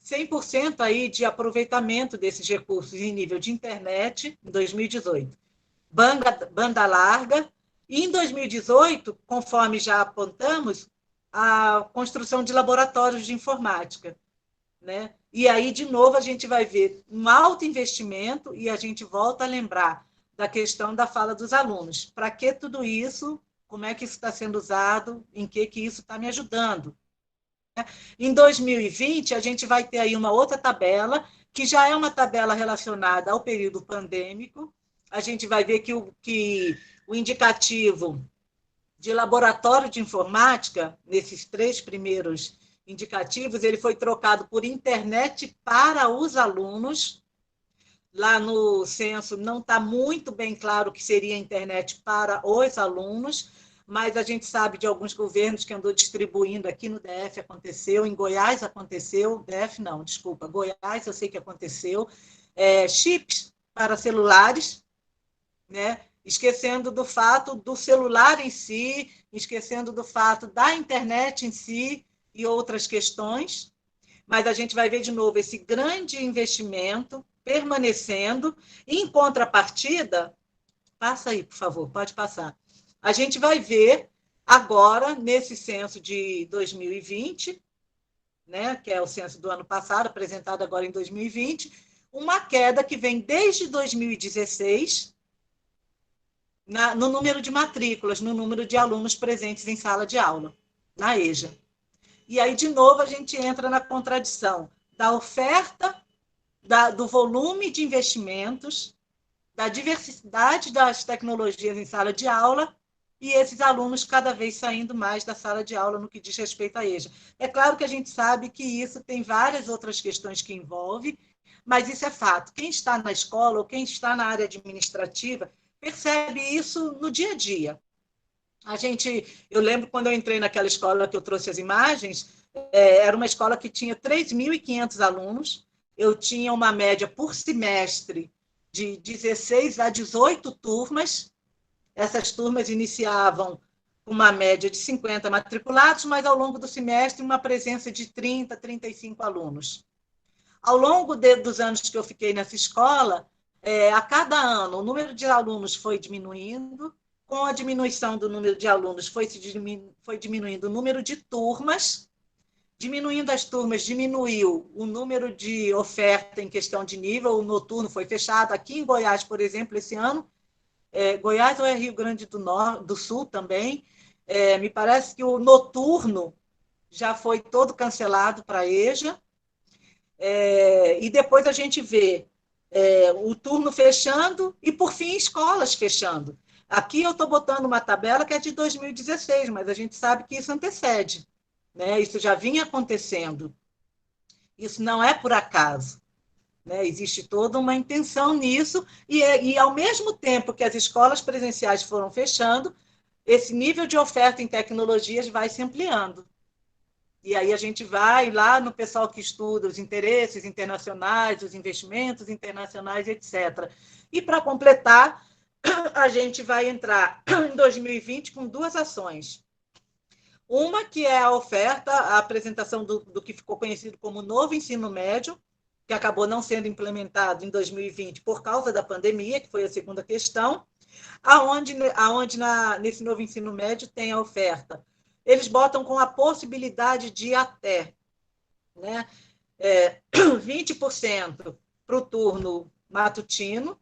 100% aí de aproveitamento desses recursos em nível de internet, em 2018. Banda larga, e em 2018, conforme já apontamos, a construção de laboratórios de informática, né? E aí, de novo, a gente vai ver um alto investimento, e a gente volta a lembrar da questão da fala dos alunos. Para que tudo isso? Como é que isso está sendo usado? Em que isso está me ajudando? Em 2020, a gente vai ter aí uma outra tabela, que já é uma tabela relacionada ao período pandêmico. A gente vai ver que o indicativo de laboratório de informática, nesses 3 primeiros indicativos, ele foi trocado por internet para os alunos. Lá no censo não está muito bem claro o que seria internet para os alunos, mas a gente sabe de alguns governos que andou distribuindo. Aqui no DF aconteceu, em Goiás aconteceu, DF não, desculpa, Goiás eu sei que aconteceu, chips para celulares, né? Esquecendo do fato do celular em si, esquecendo do fato da internet em si e outras questões, mas a gente vai ver de novo esse grande investimento permanecendo, e em contrapartida, passa aí, por favor, pode passar, a gente vai ver agora, nesse censo de 2020, né, que é o censo do ano passado, apresentado agora em 2020, uma queda que vem desde 2016, no número de matrículas, no número de alunos presentes em sala de aula, na EJA. E aí, de novo, a gente entra na contradição da oferta, do volume de investimentos, da diversidade das tecnologias em sala de aula, e esses alunos cada vez saindo mais da sala de aula no que diz respeito à EJA. É claro que a gente sabe que isso tem várias outras questões que envolve, mas isso é fato. Quem está na escola ou quem está na área administrativa percebe isso no dia a dia. Eu lembro quando eu entrei naquela escola que eu trouxe as imagens, era uma escola que tinha 3.500 alunos, eu tinha uma média por semestre de 16 a 18 turmas, Essas turmas iniciavam com uma média de 50 matriculados, mas ao longo do semestre uma presença de 30, 35 alunos. Ao longo dos anos que eu fiquei nessa escola, a cada ano o número de alunos foi diminuindo, com a diminuição do número de alunos foi diminuindo o número de turmas, diminuindo as turmas, diminuiu o número de oferta em questão de nível, o noturno foi fechado. Aqui em Goiás, por exemplo, esse ano, Goiás ou é Rio Grande do Sul também, me parece que o noturno já foi todo cancelado para a EJA, e depois a gente vê o turno fechando e, por fim, escolas fechando. Aqui eu estou botando uma tabela que é de 2016, mas a gente sabe que isso antecede, né? Isso já vinha acontecendo. Isso não é por acaso, né? Existe toda uma intenção nisso, e ao mesmo tempo que as escolas presenciais foram fechando, esse nível de oferta em tecnologias vai se ampliando. E aí a gente vai lá no pessoal que estuda os interesses internacionais, os investimentos internacionais, etc. E, para completar, a gente vai entrar em 2020 com duas ações. Uma que é a oferta, a apresentação do que ficou conhecido como novo ensino médio, que acabou não sendo implementado em 2020 por causa da pandemia, que foi a segunda questão, aonde nesse novo ensino médio tem a oferta. Eles botam com a possibilidade de até, né, 20% para o turno matutino,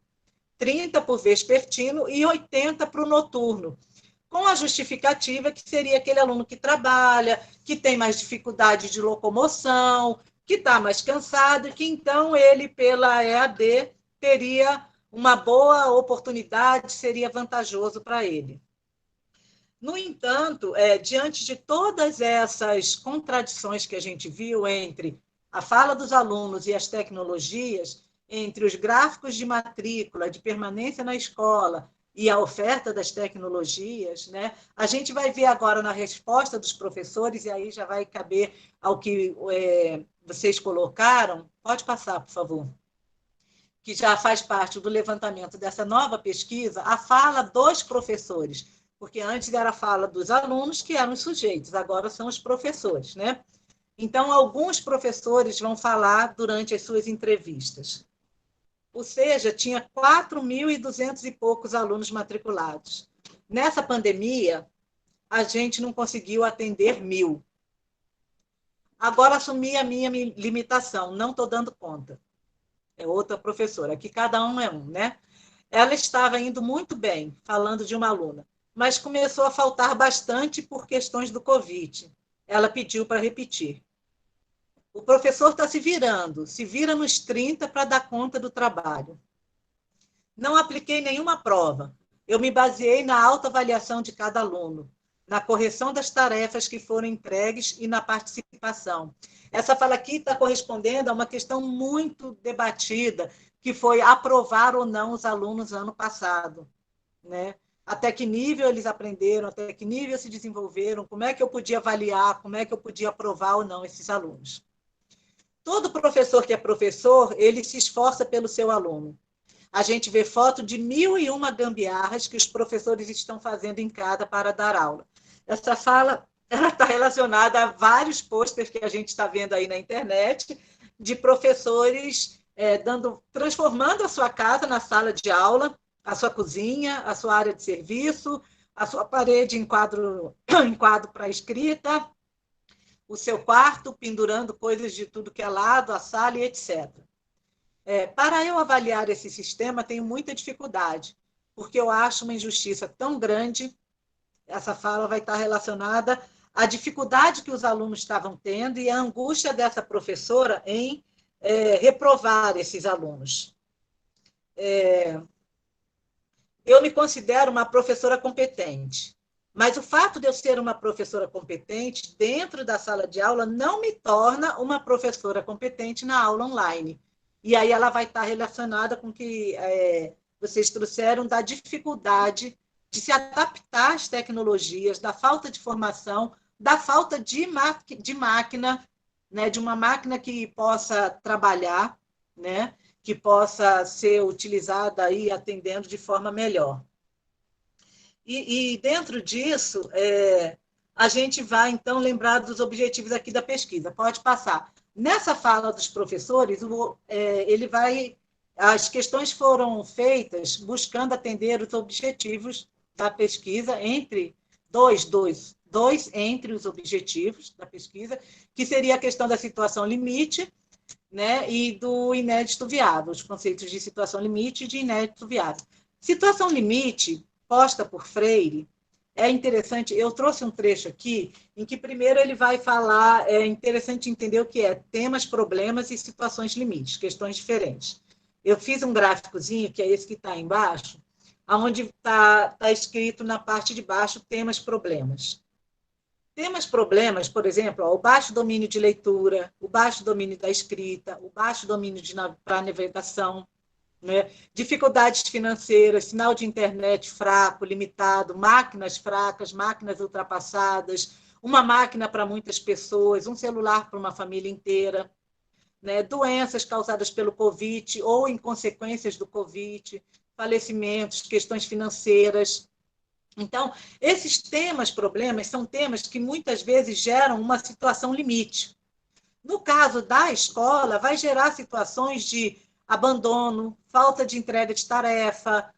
30% para o vespertino e 80% para o noturno, com a justificativa que seria aquele aluno que trabalha, que tem mais dificuldade de locomoção, que está mais cansado, e que então ele, pela EAD, teria uma boa oportunidade, seria vantajoso para ele. No entanto, diante de todas essas contradições que a gente viu entre a fala dos alunos e as tecnologias, entre os gráficos de matrícula, de permanência na escola e a oferta das tecnologias, né, a gente vai ver agora na resposta dos professores, e aí já vai caber ao que vocês colocaram. Pode passar, por favor. Que já faz parte do levantamento dessa nova pesquisa, a fala dos professores, porque antes era a fala dos alunos, que eram os sujeitos, agora são os professores, né? Então, alguns professores vão falar durante as suas entrevistas. Ou seja, tinha 4.200 e poucos alunos matriculados. Nessa pandemia, a gente não conseguiu atender 1.000. Agora assumi a minha limitação, não estou dando conta. É outra professora, aqui cada um é um, né? Ela estava indo muito bem, falando de uma aluna, mas começou a faltar bastante por questões do Covid. Ela pediu para repetir. O professor está se vira nos 30 para dar conta do trabalho. Não apliquei nenhuma prova. Eu me baseei na autoavaliação de cada aluno, na correção das tarefas que foram entregues e na participação. Essa fala aqui está correspondendo a uma questão muito debatida, que foi aprovar ou não os alunos ano passado, né? Até que nível eles aprenderam, até que nível se desenvolveram, como é que eu podia avaliar, como é que eu podia aprovar ou não esses alunos. Todo professor que é professor, ele se esforça pelo seu aluno. A gente vê foto de 1.001 gambiarras que os professores estão fazendo em casa para dar aula. Essa fala está relacionada a vários pôsteres que a gente está vendo aí na internet, de professores transformando a sua casa na sala de aula, a sua cozinha, a sua área de serviço, a sua parede em quadro para escrita, o seu quarto, pendurando coisas de tudo que é lado, a sala e etc. Para eu avaliar esse sistema, tenho muita dificuldade, porque eu acho uma injustiça tão grande. Essa fala vai estar relacionada à dificuldade que os alunos estavam tendo e à angústia dessa professora em reprovar esses alunos. Eu me considero uma professora competente, mas o fato de eu ser uma professora competente dentro da sala de aula não me torna uma professora competente na aula online. E aí ela vai estar relacionada com o que vocês trouxeram da dificuldade de se adaptar às tecnologias, da falta de formação, da falta de máquina, né, de uma máquina que possa trabalhar, né, que possa ser utilizada aí atendendo de forma melhor. E dentro disso, a gente vai, então, lembrar dos objetivos aqui da pesquisa. Pode passar. Nessa fala dos professores, ele vai... As questões foram feitas buscando atender os objetivos da pesquisa, entre dois entre os objetivos da pesquisa, que seria a questão da situação limite, né, e do inédito viável, os conceitos de situação limite e de inédito viável. Situação limite, posta por Freire, é interessante, eu trouxe um trecho aqui, em que primeiro ele vai falar, é interessante entender o que é temas, problemas e situações limites, questões diferentes. Eu fiz um gráficozinho, que é esse que está embaixo, onde está escrito na parte de baixo temas, problemas. Temas, problemas, por exemplo, o baixo domínio de leitura, o baixo domínio da escrita, o baixo domínio para navegação, né? Dificuldades financeiras, sinal de internet fraco, limitado, máquinas fracas, máquinas ultrapassadas, uma máquina para muitas pessoas, um celular para uma família inteira, né? Doenças causadas pelo Covid ou em consequências do Covid, falecimentos, questões financeiras. Então, esses temas, problemas, são temas que muitas vezes geram uma situação limite. No caso da escola, vai gerar situações de abandono, falta de entrega de tarefa,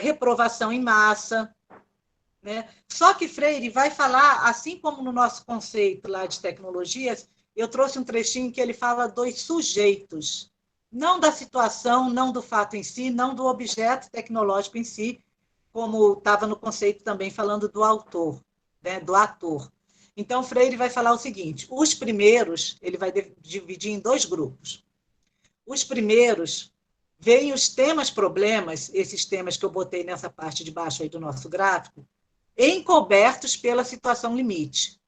reprovação em massa, né? Só que Freire vai falar, assim como no nosso conceito lá de tecnologias, eu trouxe um trechinho que ele fala dos sujeitos, não da situação, não do fato em si, não do objeto tecnológico em si, como estava no conceito também falando do autor, né, do ator. Então, Freire vai falar o seguinte, os primeiros, ele vai dividir em dois grupos. Os primeiros veem os temas, problemas, esses temas que eu botei nessa parte de baixo aí do nosso gráfico, encobertos pela situação limite,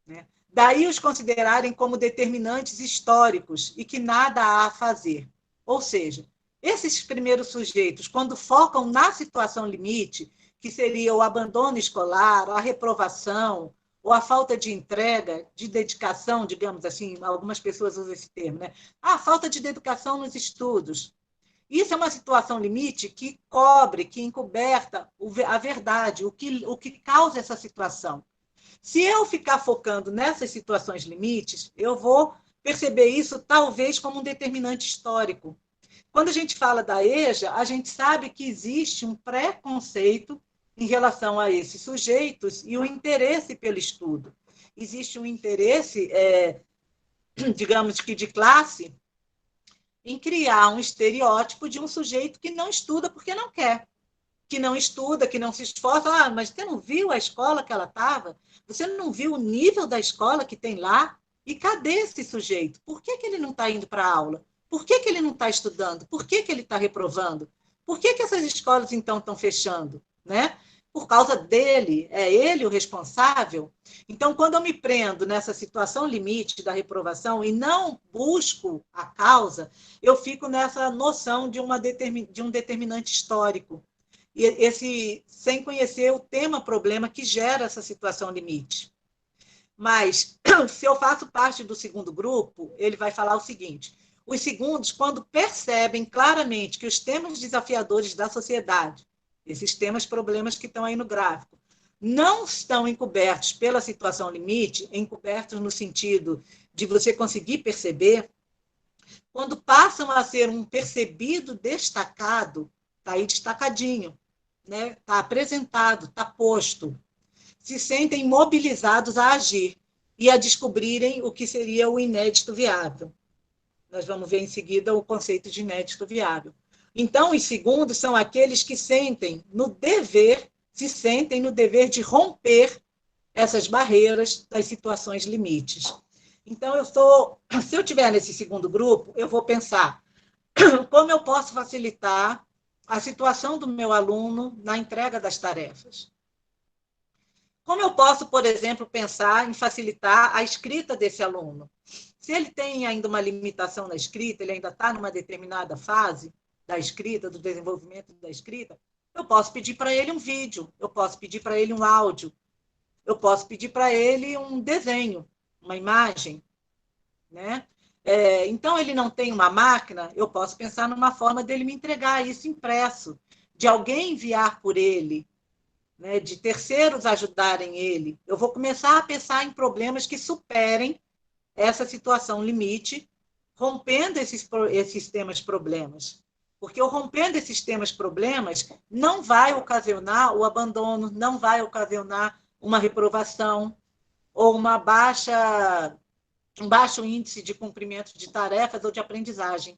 né? Daí os considerarem como determinantes históricos e que nada há a fazer. Ou seja, esses primeiros sujeitos, quando focam na situação limite, que seria o abandono escolar, a reprovação, ou a falta de entrega, de dedicação, digamos assim, algumas pessoas usam esse termo, né? A falta de dedicação nos estudos. Isso é uma situação limite que cobre, que encoberta a verdade, o que causa essa situação. Se eu ficar focando nessas situações limites, eu vou perceber isso talvez como um determinante histórico. Quando a gente fala da EJA, a gente sabe que existe um preconceito em relação a esses sujeitos e o interesse pelo estudo. Existe um interesse, digamos que de classe, em criar um estereótipo de um sujeito que não estuda porque não quer, que não estuda, que não se esforça. Ah, mas você não viu a escola que ela estava? Você não viu o nível da escola que tem lá? E cadê esse sujeito? Por que ele não está indo para a aula? Por que ele não está estudando? Por que ele está reprovando? Por que essas escolas, então, estão fechando? Né? Por causa dele. É ele o responsável? Então, quando eu me prendo nessa situação limite da reprovação e não busco a causa, eu fico nessa noção de um determinante histórico. E sem conhecer o tema-problema que gera essa situação limite. Mas, se eu faço parte do segundo grupo, ele vai falar o seguinte: os segundos, quando percebem claramente que os temas desafiadores da sociedade, esses temas, problemas que estão aí no gráfico, não estão encobertos pela situação limite, encobertos no sentido de você conseguir perceber, quando passam a ser um percebido destacado, está aí destacadinho, né? Está apresentado, está posto, se sentem mobilizados a agir e a descobrirem o que seria o inédito viável. Nós vamos ver em seguida o conceito de inédito viável. Então, os segundos são aqueles que se sentem no dever de romper essas barreiras das situações limites. Então, se eu estiver nesse segundo grupo, eu vou pensar como eu posso facilitar a situação do meu aluno na entrega das tarefas. Como eu posso, por exemplo, pensar em facilitar a escrita desse aluno? Se ele tem ainda uma limitação na escrita, ele ainda está numa determinada fase da escrita, do desenvolvimento da escrita, eu posso pedir para ele um vídeo, eu posso pedir para ele um áudio, eu posso pedir para ele um desenho, uma imagem, né? Então, ele não tem uma máquina, eu posso pensar numa forma dele me entregar isso impresso, de alguém enviar por ele, né, de terceiros ajudarem ele, eu vou começar a pensar em problemas que superem essa situação limite, rompendo esses temas problemas. Porque eu rompendo esses temas problemas não vai ocasionar o abandono, não vai ocasionar uma reprovação ou um baixo índice de cumprimento de tarefas ou de aprendizagem.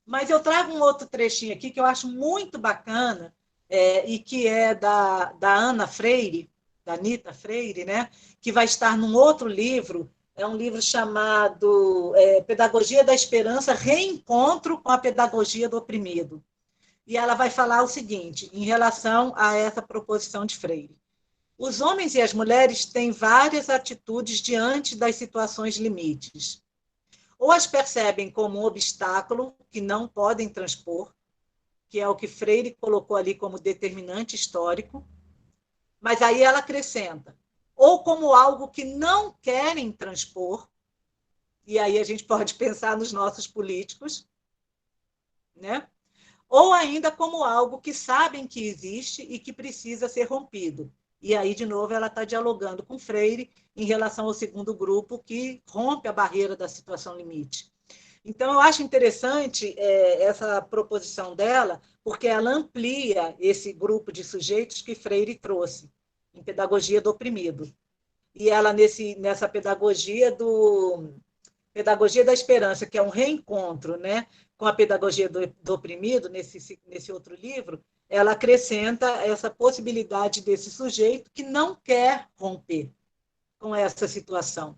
Mas eu trago um outro trechinho aqui que eu acho muito bacana, e que é da Ana Freire, da Anita Freire, né, que vai estar num outro livro, é um livro chamado Pedagogia da Esperança, Reencontro com a Pedagogia do Oprimido. E ela vai falar o seguinte, em relação a essa proposição de Freire. Os homens e as mulheres têm várias atitudes diante das situações limites. Ou as percebem como um obstáculo que não podem transpor, que é o que Freire colocou ali como determinante histórico, mas aí ela acrescenta, ou como algo que não querem transpor, e aí a gente pode pensar nos nossos políticos, né? Ou ainda como algo que sabem que existe e que precisa ser rompido. E aí, de novo, ela está dialogando com Freire em relação ao segundo grupo, que rompe a barreira da situação limite. Então, eu acho interessante essa proposição dela, porque ela amplia esse grupo de sujeitos que Freire trouxe, em Pedagogia do Oprimido. E ela, nessa pedagogia da esperança, que é um reencontro, né, com a pedagogia do oprimido, nesse outro livro, ela acrescenta essa possibilidade desse sujeito que não quer romper com essa situação.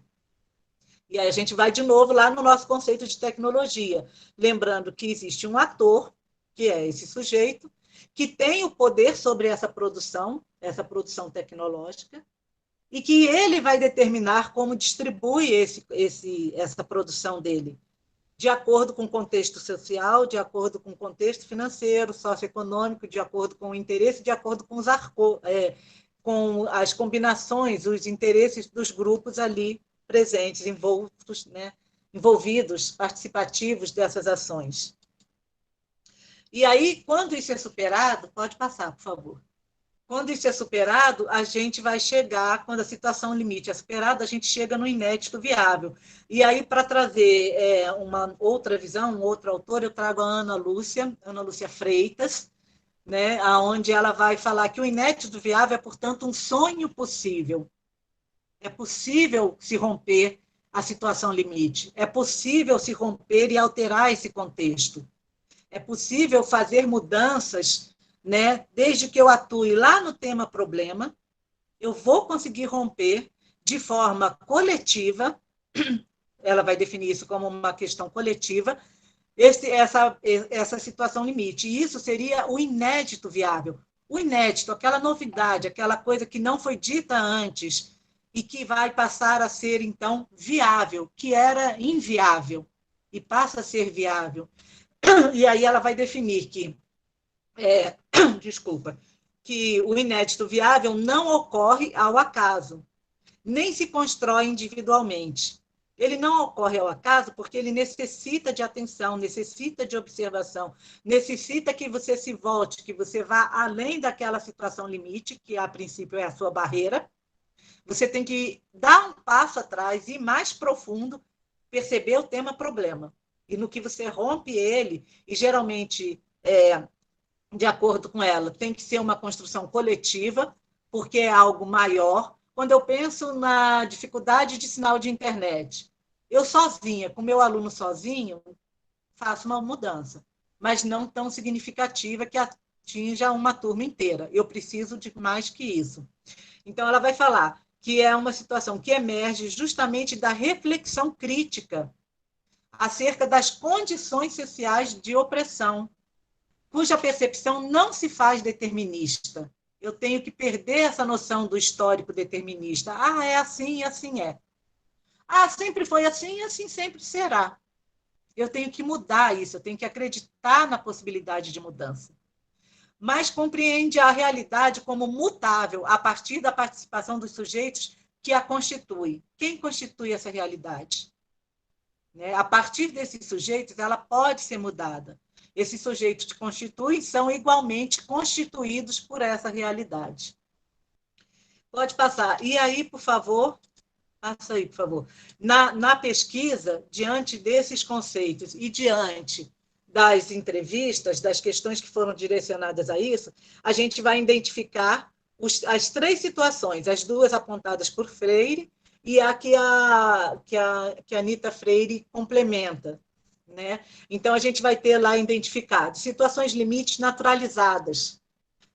E aí a gente vai de novo lá no nosso conceito de tecnologia, lembrando que existe um ator, que é esse sujeito, que tem o poder sobre essa produção tecnológica, e que ele vai determinar como distribui essa produção dele, de acordo com o contexto social, de acordo com o contexto financeiro, socioeconômico, de acordo com o interesse, de acordo com com as combinações, os interesses dos grupos ali presentes, envoltos, né, envolvidos, participativos dessas ações. E aí, quando isso é superado, pode passar, por favor. Quando isso é superado, a gente vai chegar, quando a situação limite é superada, a gente chega no inédito viável. E aí, para trazer uma outra visão, um outro autor, eu trago a Ana Lúcia Freitas, né, onde ela vai falar que o inédito viável é, portanto, um sonho possível. É possível se romper a situação limite. É possível se romper e alterar esse contexto. É possível fazer mudanças, né? Desde que eu atue lá no tema problema, eu vou conseguir romper de forma coletiva, ela vai definir isso como uma questão coletiva, essa situação limite. E isso seria o inédito viável. O inédito, aquela novidade, aquela coisa que não foi dita antes e que vai passar a ser, então, viável, que era inviável e passa a ser viável. E aí ela vai definir que que o inédito viável não ocorre ao acaso, nem se constrói individualmente. Ele não ocorre ao acaso porque ele necessita de atenção, necessita de observação, necessita que você se volte, que você vá além daquela situação limite, que a princípio é a sua barreira. Você tem que dar um passo atrás, ir mais profundo, perceber o tema problema. E no que você rompe ele, e geralmente de acordo com ela, tem que ser uma construção coletiva, porque é algo maior. Quando eu penso na dificuldade de sinal de internet, eu sozinha, com meu aluno sozinho, faço uma mudança, mas não tão significativa que atinja uma turma inteira. Eu preciso de mais que isso. Então, ela vai falar que é uma situação que emerge justamente da reflexão crítica acerca das condições sociais de opressão, cuja percepção não se faz determinista. Eu tenho que perder essa noção do histórico determinista. Ah, é assim e assim é. Ah, sempre foi assim e assim sempre será. Eu tenho que mudar isso, eu tenho que acreditar na possibilidade de mudança. Mas compreende a realidade como mutável a partir da participação dos sujeitos que a constituem. Quem constitui essa realidade? A partir desses sujeitos, ela pode ser mudada. Esses sujeitos que constituem são igualmente constituídos por essa realidade. Pode passar. E aí, por favor, passa aí, por favor. Na pesquisa, diante desses conceitos e diante das entrevistas, das questões que foram direcionadas a isso, a gente vai identificar as três situações, as duas apontadas por Freire e a que a Anita Freire complementa. Né? Então, a gente vai ter lá identificado situações limites naturalizadas,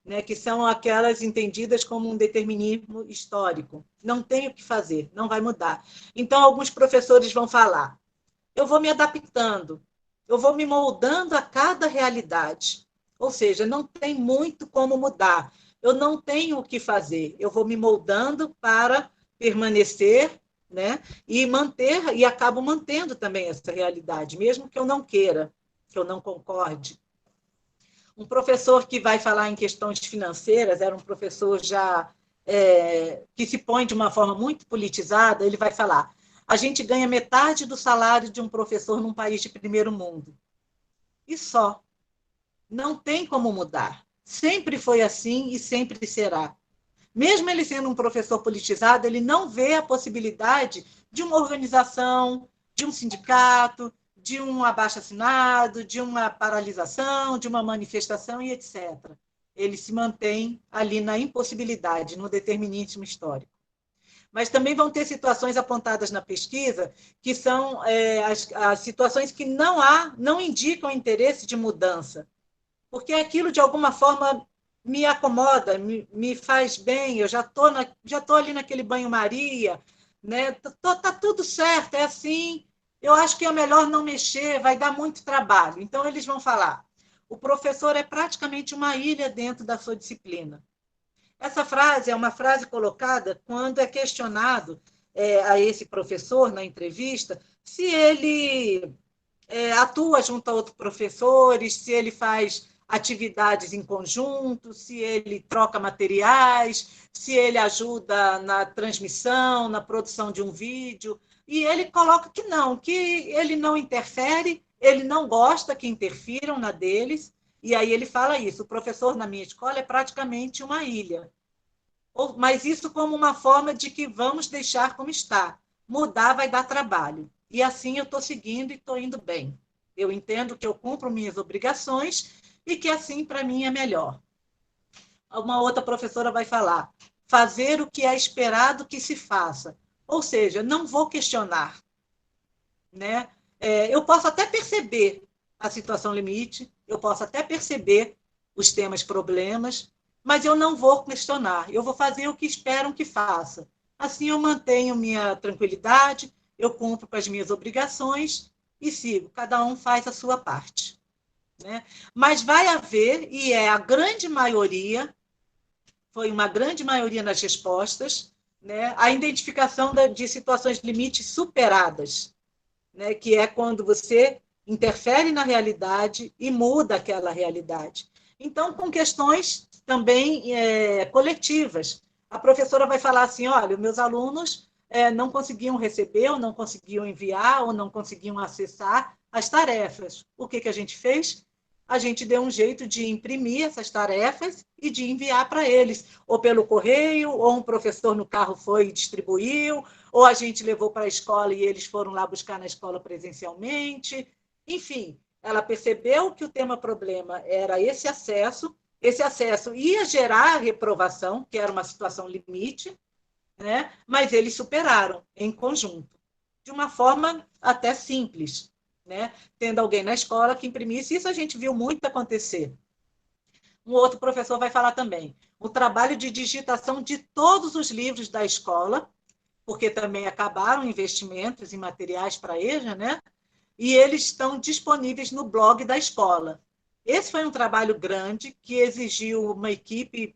né, que são aquelas entendidas como um determinismo histórico. Não tem o que fazer, não vai mudar. Então, alguns professores vão falar, eu vou me adaptando, eu vou me moldando a cada realidade. Ou seja, não tem muito como mudar. Eu não tenho o que fazer. Eu vou me moldando para permanecer, né, e manter, e acabo mantendo também essa realidade, mesmo que eu não queira, que eu não concorde. Um professor que vai falar em questões financeiras, era um professor já que se põe de uma forma muito politizada, ele vai falar, a gente ganha metade do salário de um professor num país de primeiro mundo. E só. Não tem como mudar. Sempre foi assim e sempre será. Mesmo ele sendo um professor politizado, ele não vê a possibilidade de uma organização, de um sindicato, de um abaixo-assinado, de uma paralisação, de uma manifestação e etc. Ele se mantém ali na impossibilidade, no determinismo histórico. Mas também vão ter situações apontadas na pesquisa que são as situações que não indicam interesse de mudança, porque aquilo, de alguma forma, me acomoda, me faz bem, eu já tô ali naquele banho-maria, né? Tá tudo certo, é assim, eu acho que é melhor não mexer, vai dar muito trabalho. Então, eles vão falar, o professor é praticamente uma ilha dentro da sua disciplina. Essa frase é uma frase colocada quando é questionado a esse professor, na entrevista, se ele atua junto a outros professores, se ele faz atividades em conjunto, se ele troca materiais, se ele ajuda na transmissão, na produção de um vídeo. E ele coloca que ele não interfere, ele não gosta que interfiram na deles. E aí ele fala isso, o professor na minha escola é praticamente uma ilha. Mas isso como uma forma de que vamos deixar como está. Mudar vai dar trabalho. E assim eu estou seguindo e estou indo bem. Eu entendo que eu cumpro minhas obrigações e que assim para mim é melhor. Uma outra professora vai falar, fazer o que é esperado que se faça. Ou seja, não vou questionar. Né? Eu posso até perceber a situação limite, eu posso até perceber os temas problemas, mas eu não vou questionar, eu vou fazer o que esperam que faça. Assim eu mantenho minha tranquilidade, eu cumpro com as minhas obrigações e sigo, cada um faz a sua parte. Né? Mas vai haver, e é a grande maioria, foi uma grande maioria nas respostas, né, a identificação de situações limites superadas, né, que é quando você interfere na realidade e muda aquela realidade. Então, com questões também coletivas. A professora vai falar assim, olha, meus alunos não conseguiam receber, ou não conseguiam enviar, ou não conseguiam acessar as tarefas. O que a gente fez? A gente deu um jeito de imprimir essas tarefas e de enviar para eles, ou pelo correio, ou um professor no carro foi e distribuiu, ou a gente levou para a escola e eles foram lá buscar na escola presencialmente. Enfim, ela percebeu que o tema-problema era esse acesso ia gerar reprovação, que era uma situação limite, né? Mas eles superaram em conjunto, de uma forma até simples, né? Tendo alguém na escola que imprimisse, isso a gente viu muito acontecer. Um outro professor vai falar também, o trabalho de digitação de todos os livros da escola, porque também acabaram investimentos em materiais para EJA, né? E eles estão disponíveis no blog da escola. Esse foi um trabalho grande que exigiu uma equipe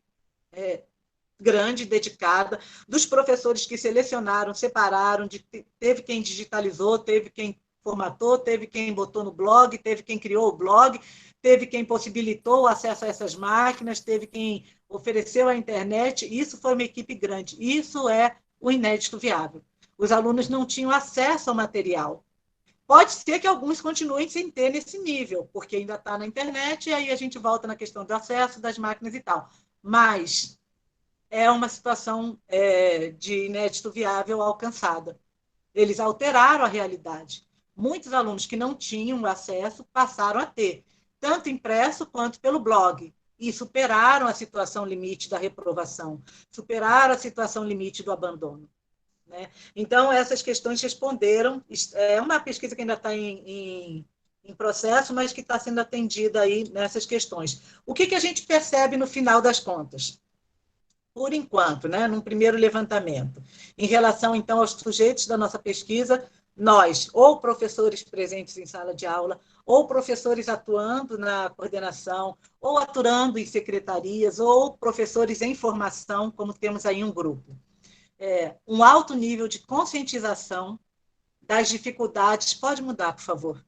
grande, dedicada, dos professores que selecionaram, separaram, teve quem digitalizou, teve quem formatou, teve quem botou no blog, teve quem criou o blog, teve quem possibilitou o acesso a essas máquinas, teve quem ofereceu a internet. Isso foi uma equipe grande. Isso é o inédito viável. Os alunos não tinham acesso ao material. Pode ser que alguns continuem sem ter nesse nível, porque ainda está na internet, e aí a gente volta na questão do acesso das máquinas e tal. Mas é uma situação de inédito viável alcançada. Eles alteraram a realidade. Muitos alunos que não tinham acesso passaram a ter, tanto impresso quanto pelo blog, e superaram a situação limite da reprovação, superaram a situação limite do abandono. Né? Então, essas questões responderam. É uma pesquisa que ainda está em processo, mas que está sendo atendida aí nessas questões. O que a gente percebe no final das contas? Por enquanto, né, num primeiro levantamento, em relação, então, aos sujeitos da nossa pesquisa, nós, ou professores presentes em sala de aula, ou professores atuando na coordenação, ou atuando em secretarias, ou professores em formação, como temos aí um grupo. Um alto nível de conscientização das dificuldades. Pode mudar, por favor.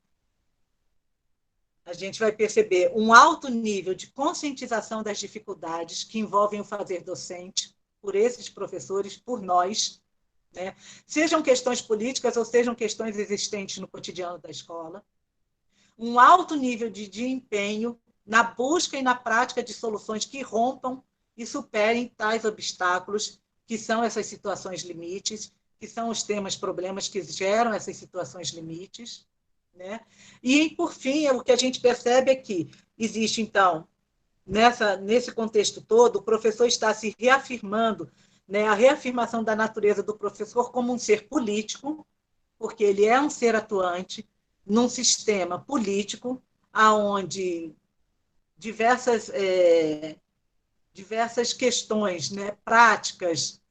A gente vai perceber um alto nível de conscientização das dificuldades que envolvem o fazer docente, por esses professores, por nós, né? Sejam questões políticas ou sejam questões existentes no cotidiano da escola. Um alto nível de empenho na busca e na prática de soluções que rompam e superem tais obstáculos, que são essas situações limites, que são os temas, problemas que geram essas situações limites. Né? E, por fim, o que a gente percebe é que existe, então, nesse contexto todo, o professor está se reafirmando, né, a reafirmação da natureza do professor como um ser político, porque ele é um ser atuante num sistema político onde diversas questões, né, práticas,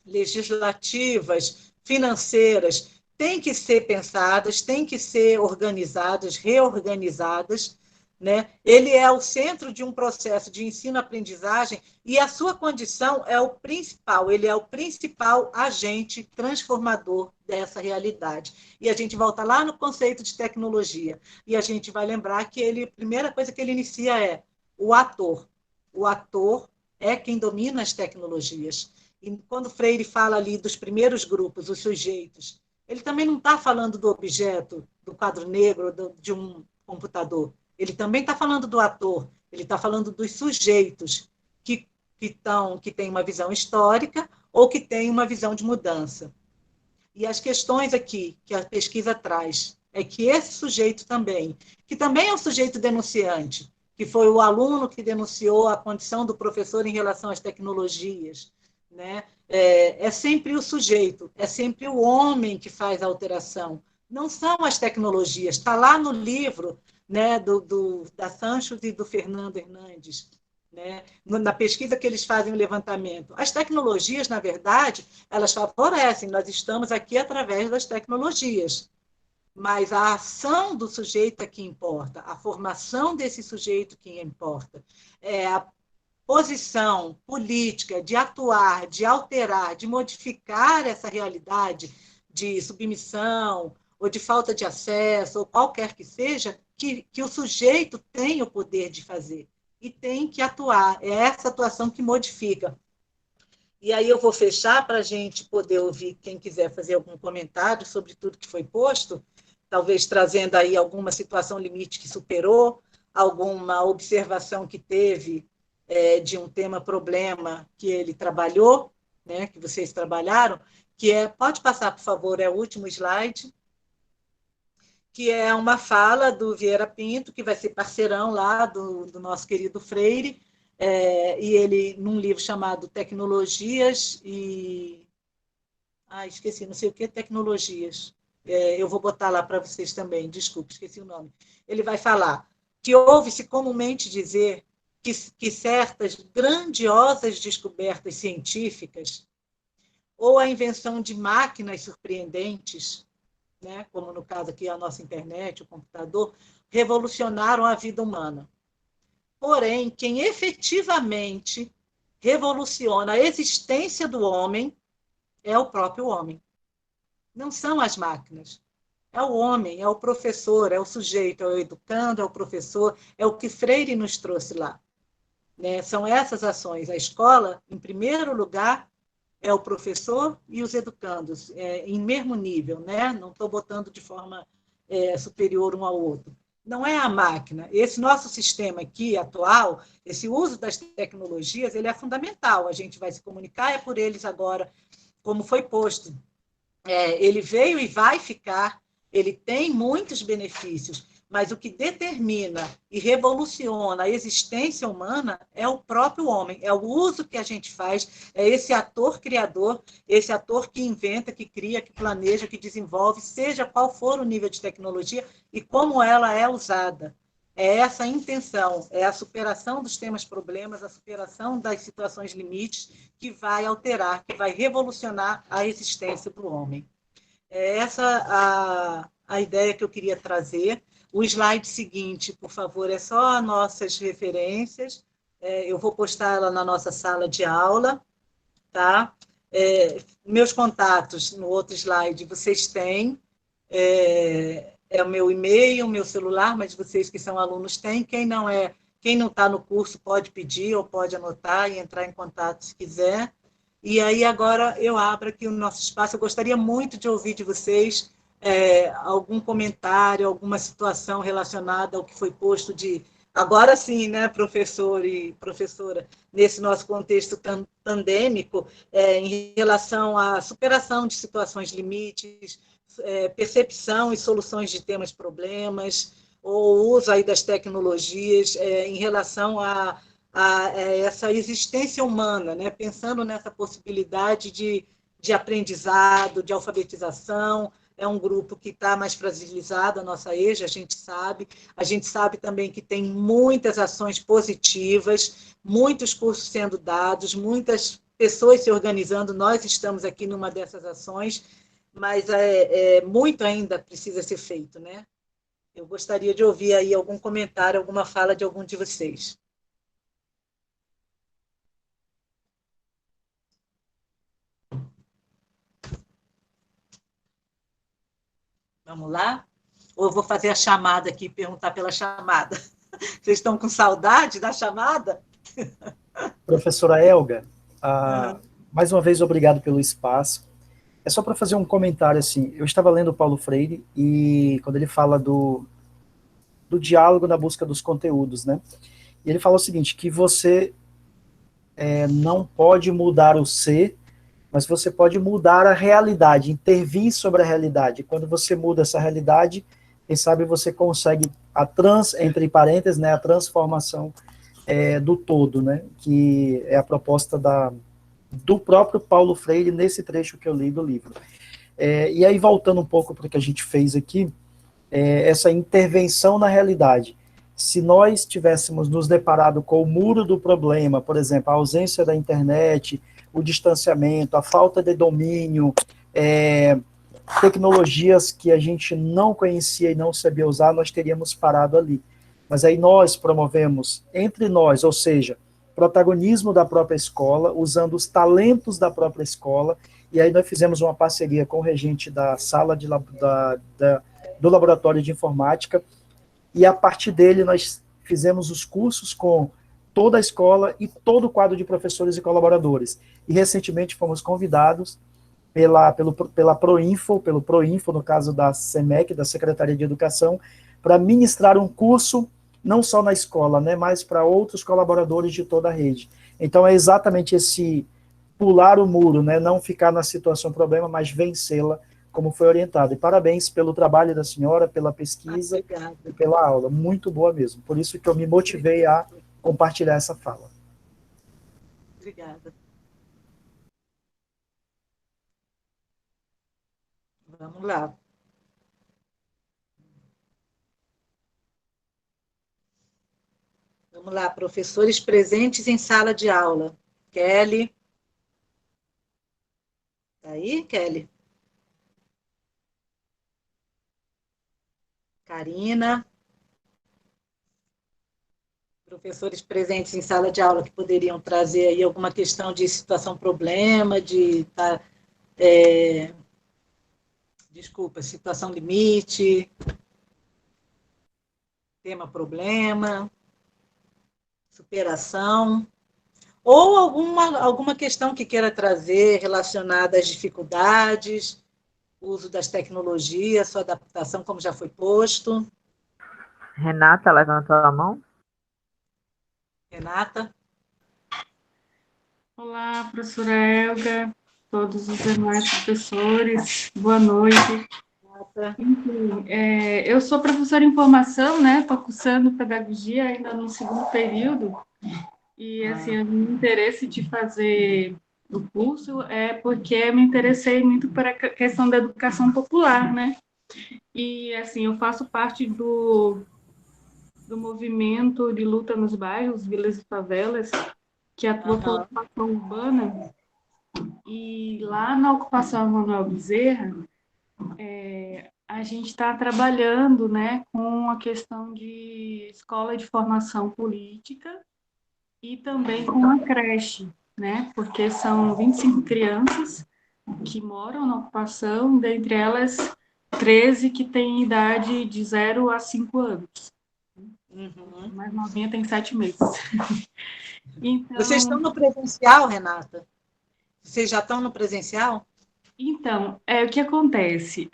legislativas, financeiras, têm que ser pensadas, têm que ser organizadas, reorganizadas. Né? Ele é o centro de um processo de ensino-aprendizagem e a sua condição é o principal, ele é o principal agente transformador dessa realidade. E a gente volta lá no conceito de tecnologia, e a gente vai lembrar que a primeira coisa que ele inicia é o ator. O ator é quem domina as tecnologias. E quando Freire fala ali dos primeiros grupos, os sujeitos, ele também não está falando do objeto, do quadro negro, de um computador. Ele também está falando do ator, ele está falando dos sujeitos que têm uma visão histórica ou que têm uma visão de mudança. E as questões aqui que a pesquisa traz é que esse sujeito também, que também é um sujeito denunciante, que foi o aluno que denunciou a condição do professor em relação às tecnologias, né? É sempre o sujeito, é sempre o homem que faz a alteração. Não são as tecnologias. Está lá no livro, né, da Sancho e do Fernando Hernandes, né? Na pesquisa que eles fazem o levantamento. As tecnologias, na verdade, elas favorecem. Nós estamos aqui através das tecnologias. Mas a ação do sujeito é que importa, a formação desse sujeito que importa. A posição política de atuar, de alterar, de modificar essa realidade de submissão ou de falta de acesso, ou qualquer que seja, que o sujeito tem o poder de fazer e tem que atuar. É essa atuação que modifica. E aí eu vou fechar para a gente poder ouvir quem quiser fazer algum comentário sobre tudo que foi posto, talvez trazendo aí alguma situação limite que superou, alguma observação que teve de um tema-problema que ele trabalhou, né, que vocês trabalharam, que pode passar, por favor, o último slide, que é uma fala do Vieira Pinto, que vai ser parceirão lá do nosso querido Freire, e ele, num livro chamado Tecnologias e... esqueci, não sei o que, Tecnologias. Eu vou botar lá para vocês também, desculpe, esqueci o nome. Ele vai falar que ouve-se comumente dizer que certas grandiosas descobertas científicas ou a invenção de máquinas surpreendentes, né, como no caso aqui a nossa internet, o computador, revolucionaram a vida humana. Porém, quem efetivamente revoluciona a existência do homem é o próprio homem. Não são as máquinas. É o homem, é o professor, é o sujeito, é o educando, é o professor, é o que Freire nos trouxe lá. Né? São essas ações. A escola, em primeiro lugar, é o professor e os educandos, em mesmo nível, né? Não estou botando de forma superior um ao outro. não é a máquina. Esse nosso sistema aqui, atual, esse uso das tecnologias, ele é fundamental. A gente vai se comunicar, é por eles agora, como foi posto. Ele veio e vai ficar, ele tem muitos benefícios, mas o que determina e revoluciona a existência humana é o próprio homem, é o uso que a gente faz, é esse ator criador, esse ator que inventa, que cria, que planeja, que desenvolve, seja qual for o nível de tecnologia e como ela é usada. É essa a intenção, é a superação dos temas problemas, a superação das situações limites que vai alterar, que vai revolucionar a existência do homem. É essa a ideia que eu queria trazer. O slide seguinte, por favor, é só nossas referências. Eu vou postar ela na nossa sala de aula, tá? Meus contatos, no outro slide, vocês têm. É o meu e-mail, o meu celular, mas vocês que são alunos têm. Quem não está no curso pode pedir ou pode anotar e entrar em contato se quiser. E aí agora eu abro aqui o nosso espaço. Eu gostaria muito de ouvir de vocês algum comentário, alguma situação relacionada ao que foi posto de... Agora sim, né, professor e professora, nesse nosso contexto pandêmico, em relação à superação de situações limites, percepção e soluções de temas problemas, ou uso aí das tecnologias em relação a essa existência humana, né? Pensando nessa possibilidade de aprendizado, de alfabetização. É um grupo que está mais fragilizado, a nossa EJA, a gente sabe também que tem muitas ações positivas, muitos cursos sendo dados, muitas pessoas se organizando, nós estamos aqui numa dessas ações, mas muito ainda precisa ser feito, né? Eu gostaria de ouvir aí algum comentário, alguma fala de algum de vocês. Vamos lá? Ou eu vou fazer a chamada aqui, perguntar pela chamada. Vocês estão com saudade da chamada? Professora Elga, mais uma vez, obrigado pelo espaço. É só para fazer um comentário, assim, eu estava lendo Paulo Freire, e quando ele fala do diálogo na busca dos conteúdos, né? E ele fala o seguinte, que você não pode mudar o ser, mas você pode mudar a realidade, intervir sobre a realidade. Quando você muda essa realidade, quem sabe você consegue entre parênteses, né, a transformação do todo, né, que é a proposta do próprio Paulo Freire nesse trecho que eu li do livro. E aí, voltando um pouco para o que a gente fez aqui, essa intervenção na realidade. Se nós tivéssemos nos deparado com o muro do problema, por exemplo, a ausência da internet, o distanciamento, a falta de domínio, tecnologias que a gente não conhecia e não sabia usar, nós teríamos parado ali. Mas aí nós promovemos entre nós, ou seja, protagonismo da própria escola, usando os talentos da própria escola, e aí nós fizemos uma parceria com o regente da sala do laboratório de informática, e a partir dele nós fizemos os cursos com toda a escola e todo o quadro de professores e colaboradores. E recentemente fomos convidados pelo Proinfo, no caso da SEMEC, da Secretaria de Educação, para ministrar um curso, não só na escola, né, mas para outros colaboradores de toda a rede. Então é exatamente esse pular o muro, né, não ficar na situação problema, mas vencê-la, como foi orientado. E parabéns pelo trabalho da senhora, pela pesquisa e pela aula. Muito boa mesmo. Por isso que eu me motivei a compartilhar essa fala. Obrigada. Vamos lá. Vamos lá, professores presentes em sala de aula. Kelly. Está aí, Kelly? Karina. Professores presentes em sala de aula que poderiam trazer aí alguma questão de situação-problema, situação limite, tema-problema, superação, ou alguma questão que queira trazer relacionada às dificuldades, uso das tecnologias, sua adaptação, como já foi posto. Renata levantou a mão. Renata? Olá, professora Elga, todos os demais professores, boa noite. Enfim, eu sou professora em formação, né? Estou cursando pedagogia ainda no segundo período, e assim, o meu interesse de fazer o curso é porque eu me interessei muito por a questão da educação popular, né? E assim, eu faço parte do movimento de luta nos bairros, vilas e favelas, que atua com a ocupação urbana. E lá na ocupação Manuel Bezerra, a gente está trabalhando, né, com a questão de escola de formação política e também com a creche, né, porque são 25 crianças que moram na ocupação, dentre elas 13 que têm idade de 0 a 5 anos. A mais novinha tem 7 meses. Então, Vocês estão no presencial, Renata? Vocês já estão no presencial? Então, o que acontece?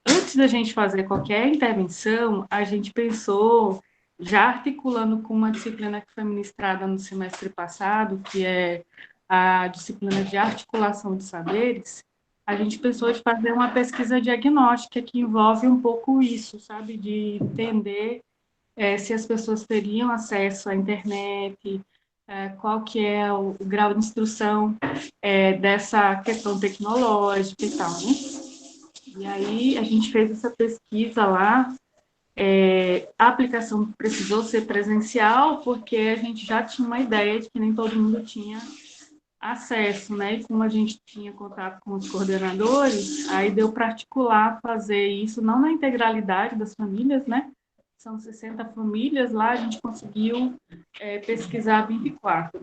Antes da gente fazer qualquer intervenção, a gente pensou, já articulando com uma disciplina que foi ministrada no semestre passado, que é a disciplina de articulação de saberes, a gente pensou de fazer uma pesquisa diagnóstica que envolve um pouco isso, sabe? De entender se as pessoas teriam acesso à internet, qual que é o grau de instrução dessa questão tecnológica e tal, né? E aí a gente fez essa pesquisa lá, a aplicação precisou ser presencial, porque a gente já tinha uma ideia de que nem todo mundo tinha acesso, né? E como a gente tinha contato com os coordenadores, aí deu para articular, fazer isso, não na integralidade das famílias, né? São 60 famílias, lá a gente conseguiu pesquisar 24.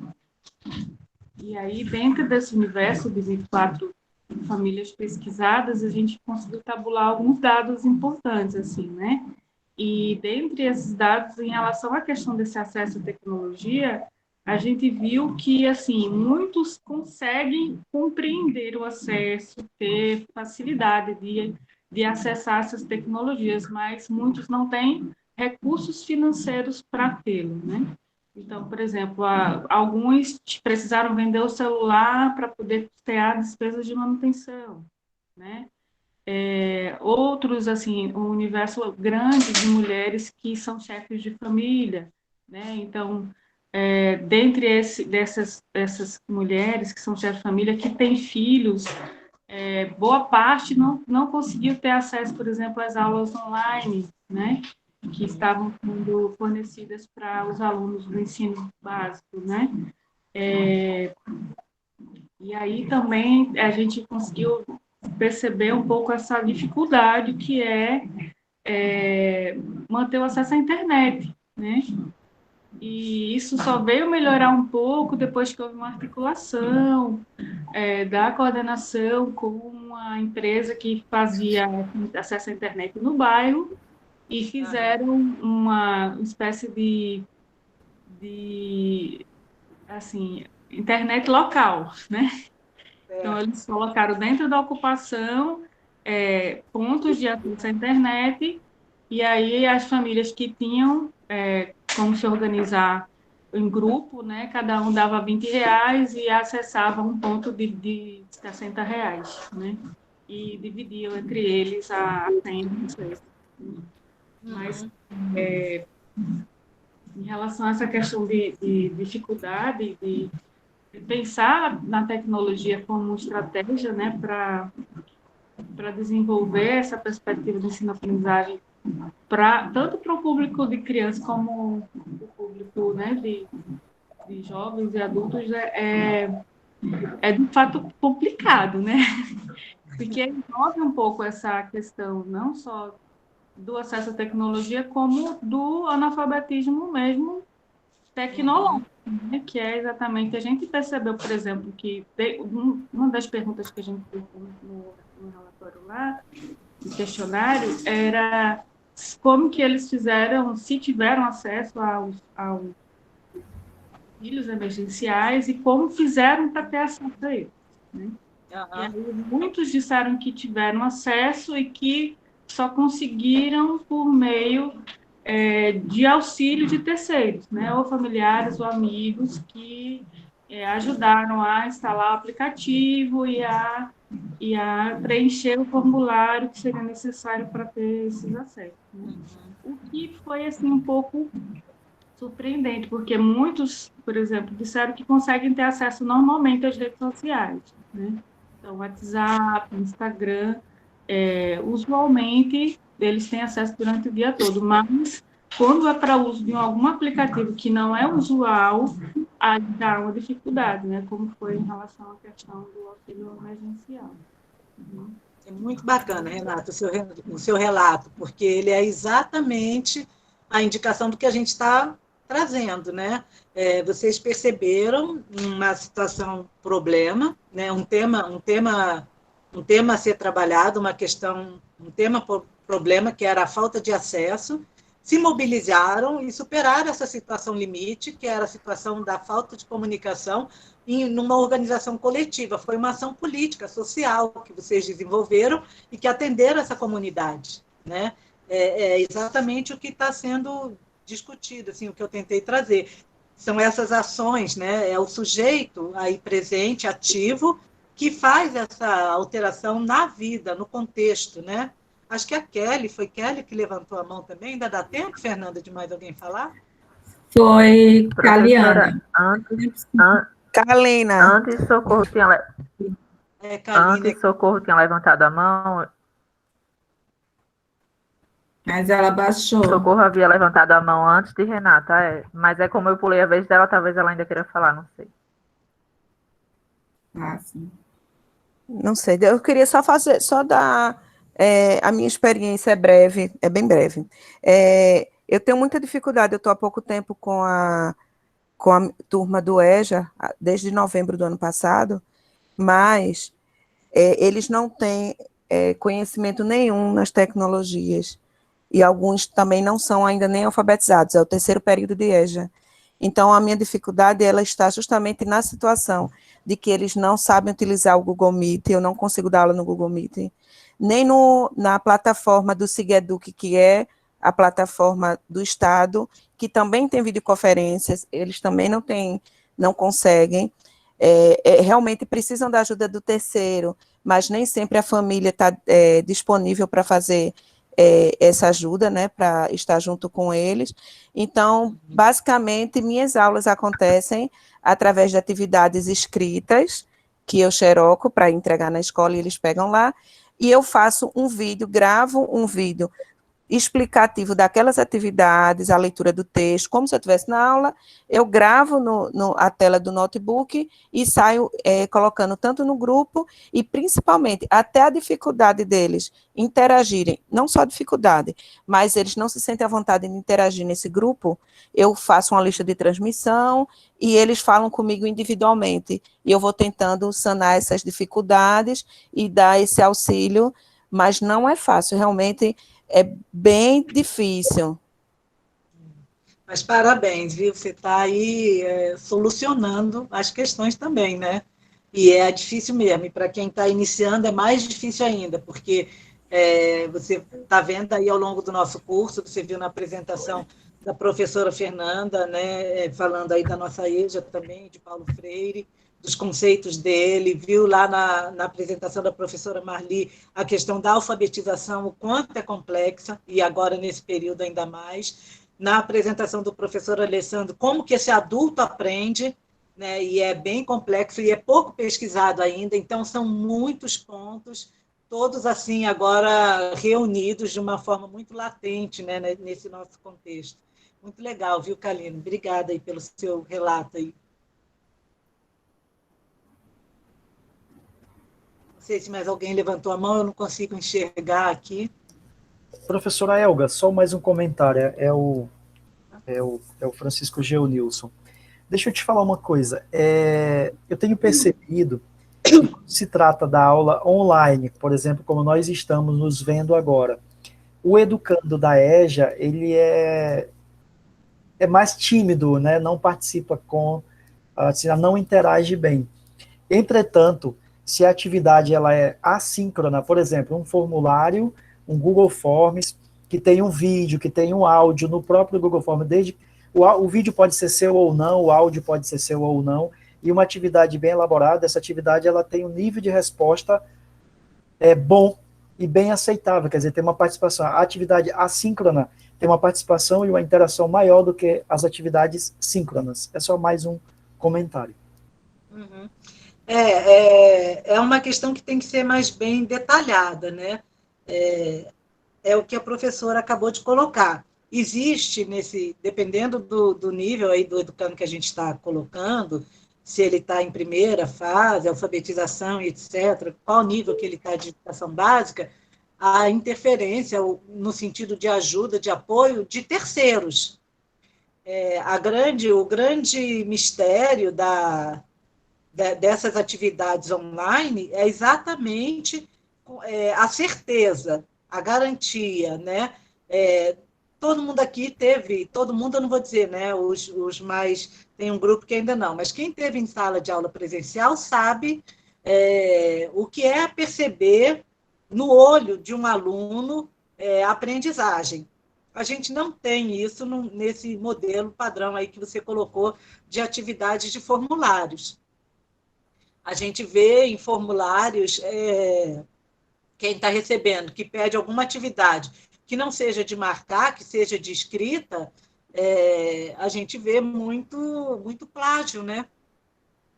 E aí, dentro desse universo de 24 famílias pesquisadas, a gente conseguiu tabular alguns dados importantes, assim, né? E dentre esses dados, em relação à questão desse acesso à tecnologia, a gente viu que, assim, muitos conseguem compreender o acesso, ter facilidade de acessar essas tecnologias, mas muitos não têm recursos financeiros para tê-lo, né? Então, por exemplo, alguns precisaram vender o celular para poder custear despesas de manutenção, né? Outros, assim, um universo grande de mulheres que são chefes de família, né? Então, dentre dessas mulheres que são chefes de família, que têm filhos, boa parte não conseguiu ter acesso, por exemplo, às aulas online, né? Que estavam sendo fornecidas para os alunos do ensino básico, né? E aí também a gente conseguiu perceber um pouco essa dificuldade que manter o acesso à internet, né? E isso só veio melhorar um pouco depois que houve uma articulação da coordenação com a empresa que fazia acesso à internet no bairro e fizeram uma espécie de assim, internet local, né? Então, eles colocaram dentro da ocupação pontos de acesso à internet, e aí as famílias que tinham como se organizar em grupo, né? Cada um dava R$ 20 e acessava um ponto de R$ 60, né? E dividiam entre eles a senha do acesso. Mas, em relação a essa questão de dificuldade de pensar na tecnologia como estratégia, né, para desenvolver essa perspectiva de ensino-aprendizagem tanto para o público de crianças como o público, né, de jovens e adultos, é de fato complicado, né? Porque envolve um pouco essa questão não só do acesso à tecnologia, como do analfabetismo mesmo tecnológico, né? Que é exatamente, a gente percebeu, por exemplo, que uma das perguntas que a gente fez no relatório lá, no questionário, era como que eles fizeram, se tiveram acesso aos auxílios emergenciais e como fizeram para ter acesso a eles, né? E aí, muitos disseram que tiveram acesso e que só conseguiram por meio de auxílio de terceiros, né, ou familiares ou amigos que ajudaram a instalar o aplicativo e a preencher o formulário que seria necessário para ter esses acessos, né? O que foi assim um pouco surpreendente, porque muitos, por exemplo, disseram que conseguem ter acesso normalmente às redes sociais, né? Então, WhatsApp, Instagram, usualmente eles têm acesso durante o dia todo, mas quando é para uso de algum aplicativo que não é usual, aí dá uma dificuldade, né? Como foi em relação à questão do auxílio emergencial. É muito bacana, Renato, o seu relato, porque ele é exatamente a indicação do que a gente está trazendo, né? Vocês perceberam uma situação problema, né? Um tema a ser trabalhado, uma questão, um tema problema que era a falta de acesso, se mobilizaram e superaram essa situação limite, que era a situação da falta de comunicação, numa organização coletiva. Foi uma ação política, social, que vocês desenvolveram e que atenderam essa comunidade, né? É exatamente o que está sendo discutido, assim, o que eu tentei trazer. São essas ações, né? É o sujeito aí presente, ativo, que faz essa alteração na vida, no contexto, né? Acho que foi Kelly que levantou a mão também. Ainda dá tempo, Fernanda, de mais alguém falar? Foi Professora, Caliana. Kalina. antes Socorro tinha levantado a mão, Mas ela baixou. Socorro havia levantado a mão antes de Renata, mas como eu pulei a vez dela, talvez ela ainda queira falar, não sei. Sim. Não sei, eu queria só dar a minha experiência breve, é bem breve. Eu tenho muita dificuldade, eu estou há pouco tempo com a turma do EJA, desde novembro do ano passado, mas eles não têm conhecimento nenhum nas tecnologias, e alguns também não são ainda nem alfabetizados, é o terceiro período de EJA. Então, a minha dificuldade, ela está justamente na situação de que eles não sabem utilizar o Google Meet, eu não consigo dar aula no Google Meet, nem na plataforma do SIGEDUC, que é a plataforma do Estado, que também tem videoconferências, eles também não conseguem, realmente precisam da ajuda do terceiro, mas nem sempre a família está disponível para fazer essa ajuda, né, para estar junto com eles. Então, basicamente, minhas aulas acontecem através de atividades escritas, que eu xeroco para entregar na escola e eles pegam lá, e eu faço gravo um vídeo explicativo daquelas atividades, a leitura do texto, como se eu estivesse na aula, eu gravo a tela do notebook e saio colocando tanto no grupo e, principalmente, até a dificuldade deles interagirem, não só a dificuldade, mas eles não se sentem à vontade de interagir nesse grupo, eu faço uma lista de transmissão e eles falam comigo individualmente, e eu vou tentando sanar essas dificuldades e dar esse auxílio, mas não é fácil, realmente é bem difícil. Mas parabéns, viu? Você está aí solucionando as questões também, né? E é difícil mesmo. E para quem está iniciando é mais difícil ainda, porque você está vendo aí ao longo do nosso curso, você viu na apresentação da professora Fernanda, né, falando aí da nossa EJA também, de Paulo Freire, dos conceitos dele, viu lá na apresentação da professora Marli a questão da alfabetização, o quanto é complexa, e agora nesse período ainda mais, na apresentação do professor Alessandro, como que esse adulto aprende, né, e é bem complexo, e é pouco pesquisado ainda, então são muitos pontos, todos assim agora reunidos de uma forma muito latente, né, nesse nosso contexto. Muito legal, viu, Kalina? Obrigada aí pelo seu relato aí. Não sei se mais alguém levantou a mão, eu não consigo enxergar aqui. Professora Elga, só mais um comentário, é o Francisco Geonilson. Deixa eu te falar uma coisa, eu tenho percebido que quando se trata da aula online, por exemplo, como nós estamos nos vendo agora, o educando da EJA, ele é mais tímido, né? Não participa não interage bem. Entretanto, se a atividade ela é assíncrona, por exemplo, um formulário, um Google Forms, que tem um vídeo, que tem um áudio no próprio Google Forms, desde o vídeo pode ser seu ou não, o áudio pode ser seu ou não, e uma atividade bem elaborada, essa atividade ela tem um nível de resposta bom e bem aceitável, quer dizer, tem uma participação. A atividade assíncrona tem uma participação e uma interação maior do que as atividades síncronas. É só mais um comentário. Uhum. É uma questão que tem que ser mais bem detalhada, né? É o que a professora acabou de colocar. Existe dependendo do nível aí do educando que a gente está colocando, se ele está em primeira fase, alfabetização, etc., qual nível que ele está de educação básica, a interferência, no sentido de ajuda, de apoio, de terceiros. O grande mistério dessas atividades online é exatamente a certeza, a garantia, né? Todo mundo aqui todo mundo eu não vou dizer, né? Os mais, tem um grupo que ainda não, mas quem teve em sala de aula presencial sabe o que é perceber no olho de um aluno a aprendizagem. A gente não tem isso nesse modelo padrão aí que você colocou de atividades de formulários. A gente vê em formulários quem está recebendo, que pede alguma atividade que não seja de marcar, que seja de escrita, a gente vê muito plágio, né?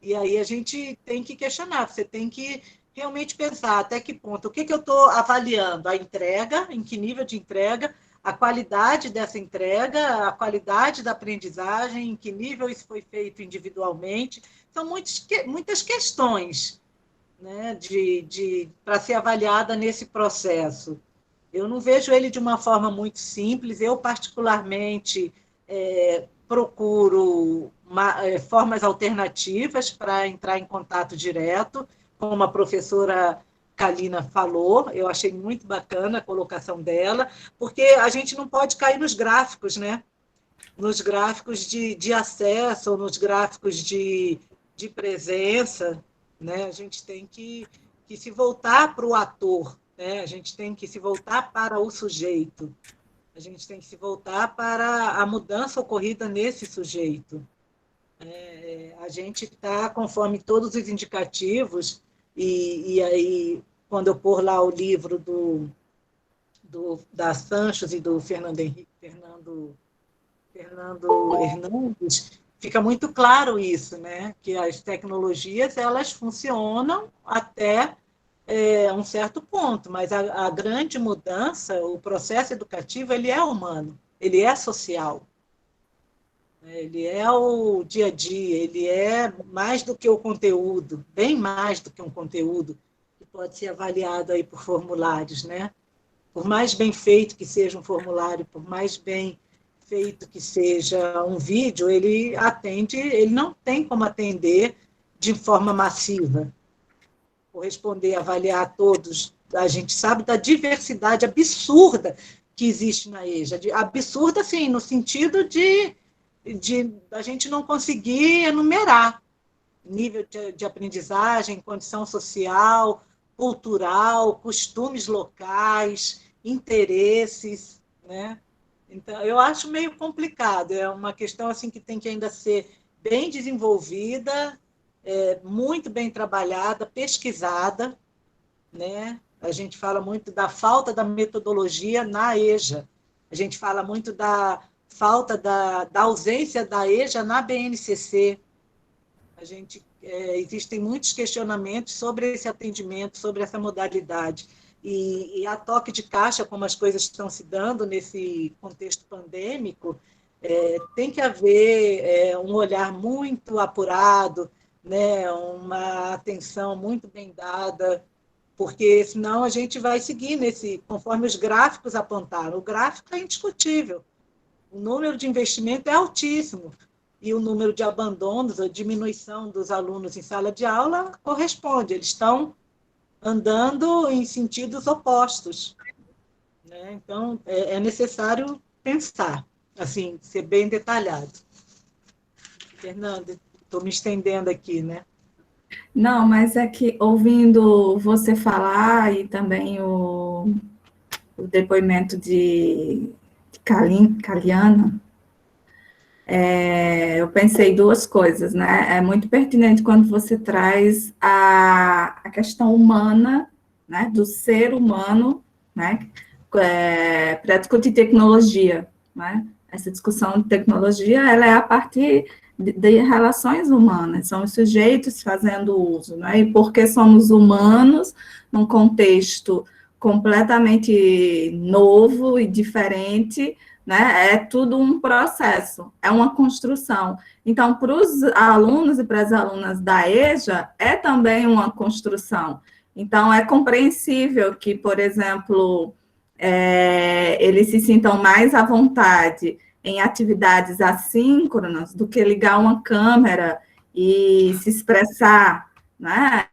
E aí a gente tem que questionar, você tem que realmente pensar até que ponto, o que eu estou avaliando? A entrega, em que nível de entrega, a qualidade dessa entrega, a qualidade da aprendizagem, em que nível isso foi feito individualmente. São muitas questões, né, para ser avaliada nesse processo. Eu não vejo ele de uma forma muito simples. Eu, particularmente, procuro formas alternativas para entrar em contato direto, como a professora Kalina falou. Eu achei muito bacana a colocação dela, porque a gente não pode cair nos gráficos, né? Nos gráficos de acesso, ou nos gráficos de presença, né? A gente tem que se voltar para o ator, né? A gente tem que se voltar para o sujeito, a gente tem que se voltar para a mudança ocorrida nesse sujeito. A gente está, conforme todos os indicativos, e aí, quando eu pôr lá o livro da Sanches e do Fernando Hernandes, fica muito claro isso, né? Que as tecnologias elas funcionam até um certo ponto, mas a grande mudança, o processo educativo, ele é humano, ele é social, ele é o dia a dia, ele é mais do que o conteúdo, bem mais do que um conteúdo que pode ser avaliado aí por formulários, né? Por mais bem feito que seja um formulário, por mais bem feito que seja um vídeo, ele não tem como atender de forma massiva, corresponder, avaliar todos. A gente sabe da diversidade absurda que existe na EJA, absurda, assim, no sentido de a gente não conseguir enumerar nível de aprendizagem, condição social, cultural, costumes locais, interesses, né? Então, eu acho meio complicado, é uma questão assim que tem que ainda ser bem desenvolvida, muito bem trabalhada, pesquisada, né? A gente fala muito da falta da metodologia na EJA, a gente fala muito da falta da ausência da EJA na BNCC. Existem muitos questionamentos sobre esse atendimento, sobre essa modalidade. E a toque de caixa, como as coisas estão se dando nesse contexto pandêmico, tem que haver um olhar muito apurado, né, uma atenção muito bem dada, porque senão a gente vai seguir conforme os gráficos apontaram. O gráfico é indiscutível. O número de investimento é altíssimo e o número de abandonos, a diminuição dos alunos em sala de aula corresponde. Eles estão andando em sentidos opostos, né? Então, é necessário pensar, assim, ser bem detalhado. Fernanda, estou me estendendo aqui, né? Não, mas é que ouvindo você falar e também o o depoimento de Caliana, eu pensei duas coisas, né? É muito pertinente quando você traz a questão humana, né, do ser humano, né, para discutir tecnologia, né? Essa discussão de tecnologia, ela é a partir de relações humanas, são os sujeitos fazendo uso, né? E porque somos humanos, num contexto completamente novo e diferente, né? É tudo um processo, é uma construção. Então, para os alunos e para as alunas da EJA, é também uma construção. Então, é compreensível que, por exemplo, eles se sintam mais à vontade em atividades assíncronas do que ligar uma câmera e se expressar, né?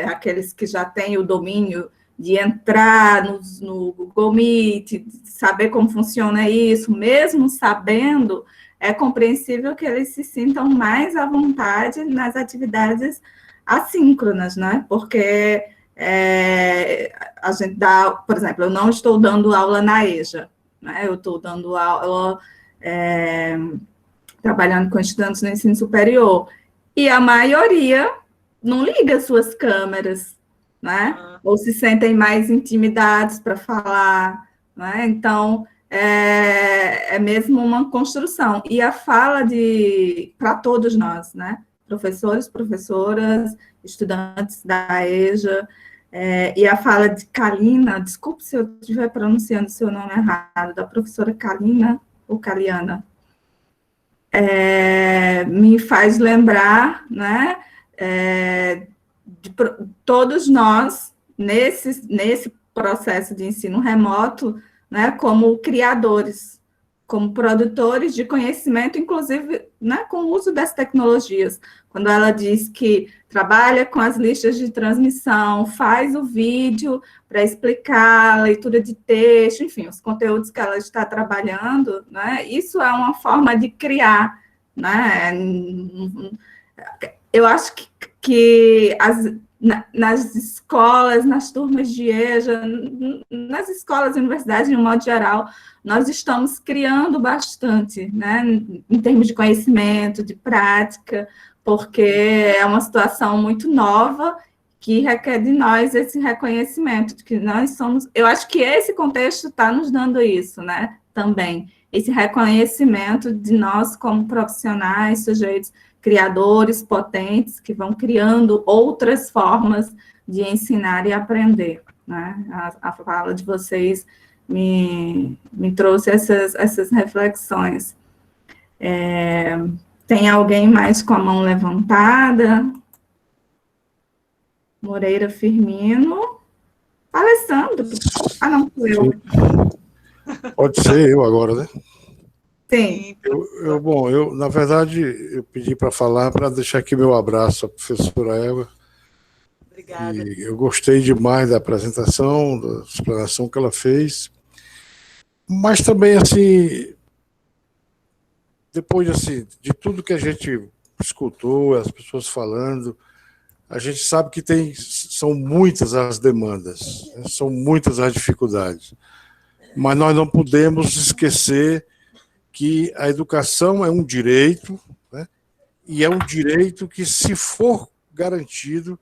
Aqueles que já têm o domínio de entrar no Google Meet, saber como funciona isso, mesmo sabendo, é compreensível que eles se sintam mais à vontade nas atividades assíncronas, né? Porque a gente dá, por exemplo, eu não estou dando aula na EJA, né? Eu estou dando aula trabalhando com estudantes no ensino superior, e a maioria não liga suas câmeras, né? Ou se sentem mais intimidados para falar, né? Então, é mesmo uma construção. E a fala para todos nós, né? Professores, professoras, estudantes da EJA, e a fala de Kalina, desculpe se eu estiver pronunciando seu nome errado, da professora Kalina ou Kaliana, me faz lembrar, né? De todos nós, nesse processo de ensino remoto, né, como criadores, como produtores de conhecimento, inclusive, né, com o uso das tecnologias. Quando ela diz que trabalha com as listas de transmissão, faz o vídeo para explicar a leitura de texto, enfim, os conteúdos que ela está trabalhando, né, isso é uma forma de criar, né? Eu acho que nas escolas, nas turmas de EJA, nas escolas e universidades, de um modo geral, nós estamos criando bastante, né, em termos de conhecimento, de prática, porque é uma situação muito nova que requer de nós esse reconhecimento de que nós somos. Eu acho que esse contexto está nos dando isso, né, também, esse reconhecimento de nós como profissionais, sujeitos criadores potentes que vão criando outras formas de ensinar e aprender, né? A fala de vocês me trouxe essas reflexões. Tem alguém mais com a mão levantada? Moreira Firmino. Alessandro. Ah, não, fui eu. Pode ser eu agora, né? Sim. Eu, na verdade, eu pedi para falar, para deixar aqui meu abraço à professora Eva. Obrigada. E eu gostei demais da apresentação, da explanação que ela fez. Mas também, assim, depois assim, de tudo que a gente escutou, as pessoas falando, a gente sabe que são muitas as demandas, né? São muitas as dificuldades. Mas nós não podemos esquecer que a educação é um direito, né? E é um direito que, se for garantido,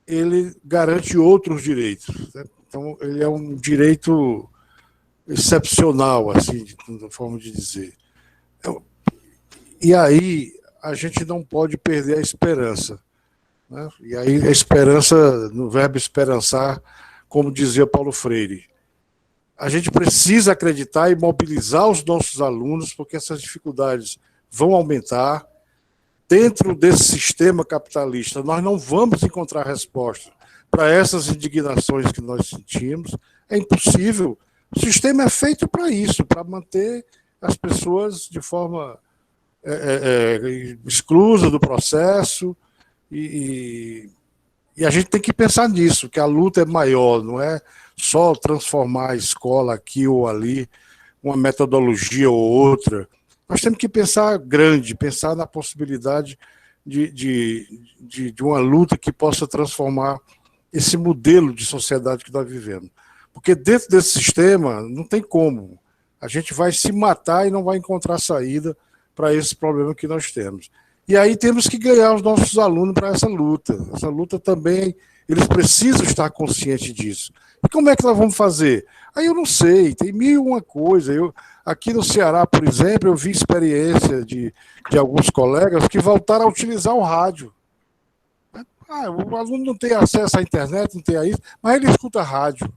ele garante outros direitos, né? Então, ele é um direito excepcional, assim, da forma de dizer. E aí, a gente não pode perder a esperança, né? E aí, a esperança, no verbo esperançar, como dizia Paulo Freire, a gente precisa acreditar e mobilizar os nossos alunos, porque essas dificuldades vão aumentar. Dentro desse sistema capitalista, nós não vamos encontrar resposta para essas indignações que nós sentimos. É impossível. O sistema é feito para isso, para manter as pessoas de forma exclusa do processo. E a gente tem que pensar nisso, que a luta é maior, não é só transformar a escola aqui ou ali, uma metodologia ou outra. Nós temos que pensar grande, pensar na possibilidade de uma luta que possa transformar esse modelo de sociedade que nós vivemos. Porque dentro desse sistema não tem como. A gente vai se matar e não vai encontrar saída para esse problema que nós temos. E aí temos que ganhar os nossos alunos para essa luta. Essa luta também, eles precisam estar conscientes disso. E como é que nós vamos fazer? Aí eu não sei, tem mil e uma coisa. Aqui no Ceará, por exemplo, eu vi experiência de alguns colegas que voltaram a utilizar o rádio. O aluno não tem acesso à internet, não tem a isso, mas ele escuta rádio.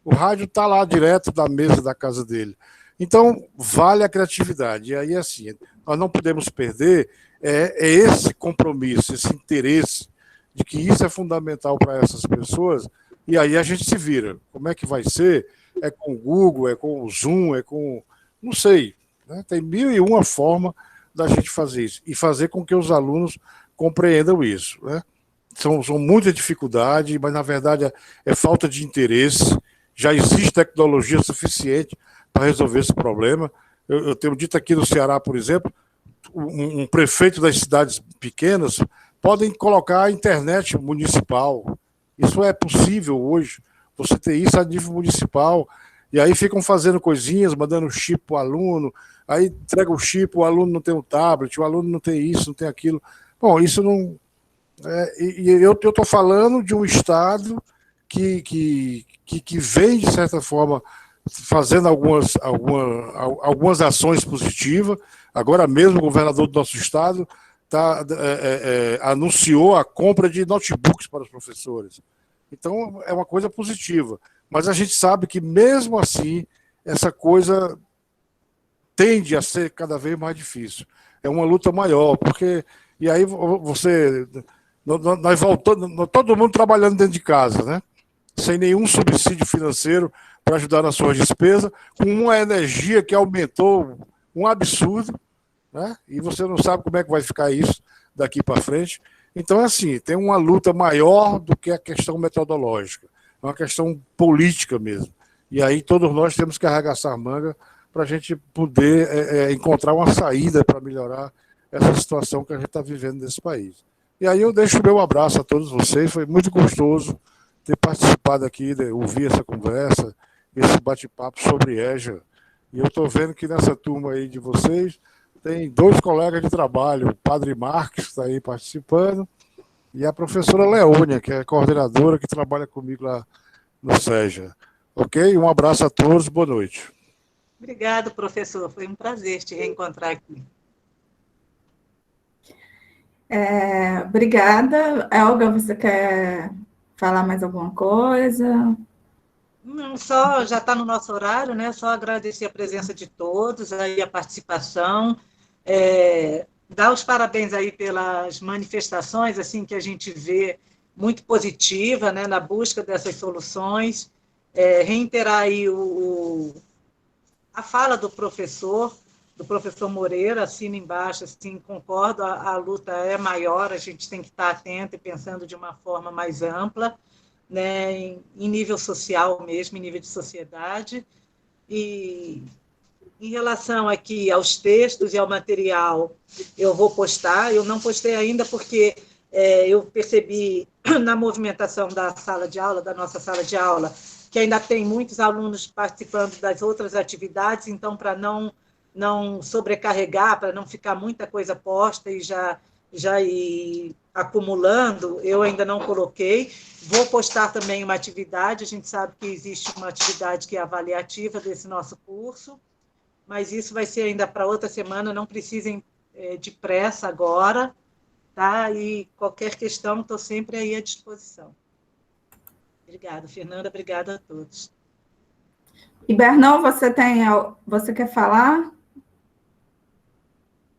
O rádio está lá direto da mesa da casa dele. Então, vale a criatividade. E aí, assim, nós não podemos perder esse compromisso, esse interesse de que isso é fundamental para essas pessoas, e aí a gente se vira. Como é que vai ser? É com o Google, é com o Zoom, é com... não sei. Né? Tem mil e uma formas da gente fazer isso, e fazer com que os alunos compreendam isso. Né? São muitas dificuldades, mas, na verdade, é falta de interesse. Já existe tecnologia suficiente para resolver esse problema. Eu tenho dito aqui no Ceará, por exemplo, um prefeito das cidades pequenas podem colocar a internet municipal. Isso é possível hoje, você ter isso a nível municipal. E aí ficam fazendo coisinhas, mandando chip para o aluno, aí entrega o chip, o aluno não tem um tablet, o aluno não tem isso, não tem aquilo. Bom, isso não... eu estou falando de um Estado que vem, de certa forma, fazendo algumas ações positivas. Agora mesmo o governador do nosso estado anunciou a compra de notebooks para os professores. Então, é uma coisa positiva. Mas a gente sabe que, mesmo assim, essa coisa tende a ser cada vez mais difícil. É uma luta maior, porque... E aí nós voltamos, todo mundo trabalhando dentro de casa, né? Sem nenhum subsídio financeiro para ajudar nas suas despesas, com uma energia que aumentou um absurdo, né? E você não sabe como é que vai ficar isso daqui para frente. Então, assim, tem uma luta maior do que a questão metodológica, é uma questão política mesmo. E aí todos nós temos que arregaçar a manga para a gente poder encontrar uma saída para melhorar essa situação que a gente está vivendo nesse país. E aí eu deixo o meu abraço a todos vocês, foi muito gostoso ter participado aqui, ouvir essa conversa, esse bate-papo sobre EJA. E eu estou vendo que nessa turma aí de vocês tem 2 colegas de trabalho, o Padre Marques, que está aí participando, e a professora Leônia, que é coordenadora, que trabalha comigo lá no SEJA. Ok? Um abraço a todos, boa noite. Obrigado, professor. Foi um prazer te reencontrar aqui. Obrigada. Elga, você quer falar mais alguma coisa? Não, só já está no nosso horário, né? Só agradecer a presença de todos, aí a participação, dar os parabéns aí pelas manifestações, assim, que a gente vê muito positiva, né, na busca dessas soluções, reiterar aí a fala do professor Moreira, assino embaixo, assim, concordo, a luta é maior, a gente tem que estar atento e pensando de uma forma mais ampla, né, em nível social mesmo, em nível de sociedade. E em relação aqui aos textos e ao material, eu vou postar, eu não postei ainda porque eu percebi na movimentação da sala de aula, da nossa sala de aula, que ainda tem muitos alunos participando das outras atividades, então, para não sobrecarregar, para não ficar muita coisa posta e já ir acumulando, eu ainda não coloquei. Vou postar também uma atividade, a gente sabe que existe uma atividade que é avaliativa desse nosso curso, mas isso vai ser ainda para outra semana, não precisem de pressa agora, tá? E qualquer questão, estou sempre aí à disposição. Obrigada, Fernanda, obrigada a todos. E, Bernão, você quer falar?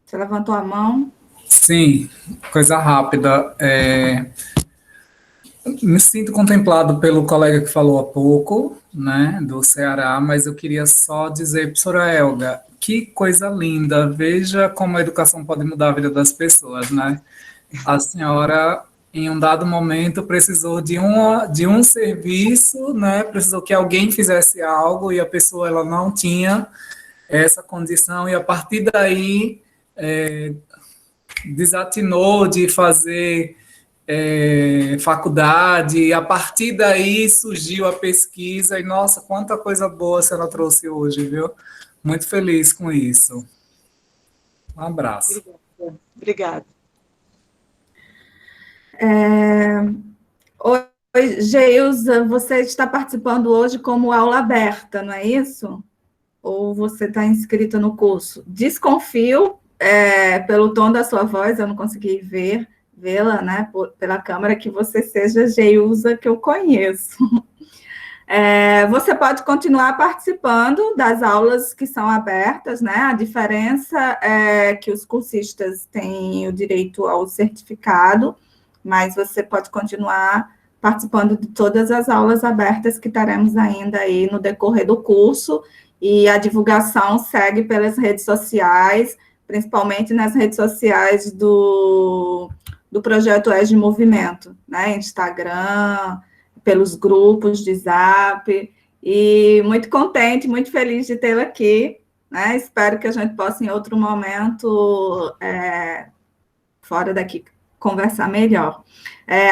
Você levantou a mão. Sim, coisa rápida. Me sinto contemplado pelo colega que falou há pouco, né, do Ceará, mas eu queria só dizer, professora Elga, que coisa linda, veja como a educação pode mudar a vida das pessoas, né? A senhora, em um dado momento, precisou de um serviço, né, precisou que alguém fizesse algo e a pessoa ela não tinha essa condição, e a partir daí desatinou de fazer faculdade, e a partir daí surgiu a pesquisa, e nossa, quanta coisa boa a senhora trouxe hoje, viu? Muito feliz com isso. Um abraço. Obrigada. Oi, Geilza, você está participando hoje como aula aberta, não é isso? Ou você está inscrita no curso? Desconfio, pelo tom da sua voz, eu não consegui vê-la, né, pela câmera, que você seja Geilza, que eu conheço. Você pode continuar participando das aulas que são abertas, né? A diferença é que os cursistas têm o direito ao certificado, mas você pode continuar participando de todas as aulas abertas que teremos ainda aí no decorrer do curso, e a divulgação segue pelas redes sociais, principalmente nas redes sociais do projeto EJA em Movimento, né? Instagram, pelos grupos de Zap, e muito contente, muito feliz de tê-la aqui, né? Espero que a gente possa, em outro momento, fora daqui, conversar melhor.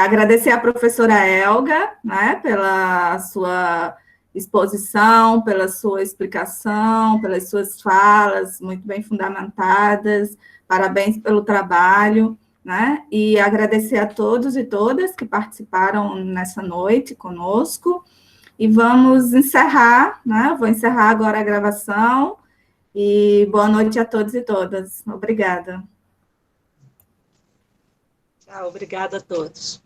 Agradecer à professora Elga, né, pela sua exposição, pela sua explicação, pelas suas falas muito bem fundamentadas, parabéns pelo trabalho, né, e agradecer a todos e todas que participaram nessa noite conosco, e vamos encerrar, né, vou encerrar agora a gravação, e boa noite a todos e todas. Obrigada. Tchau, obrigada a todos.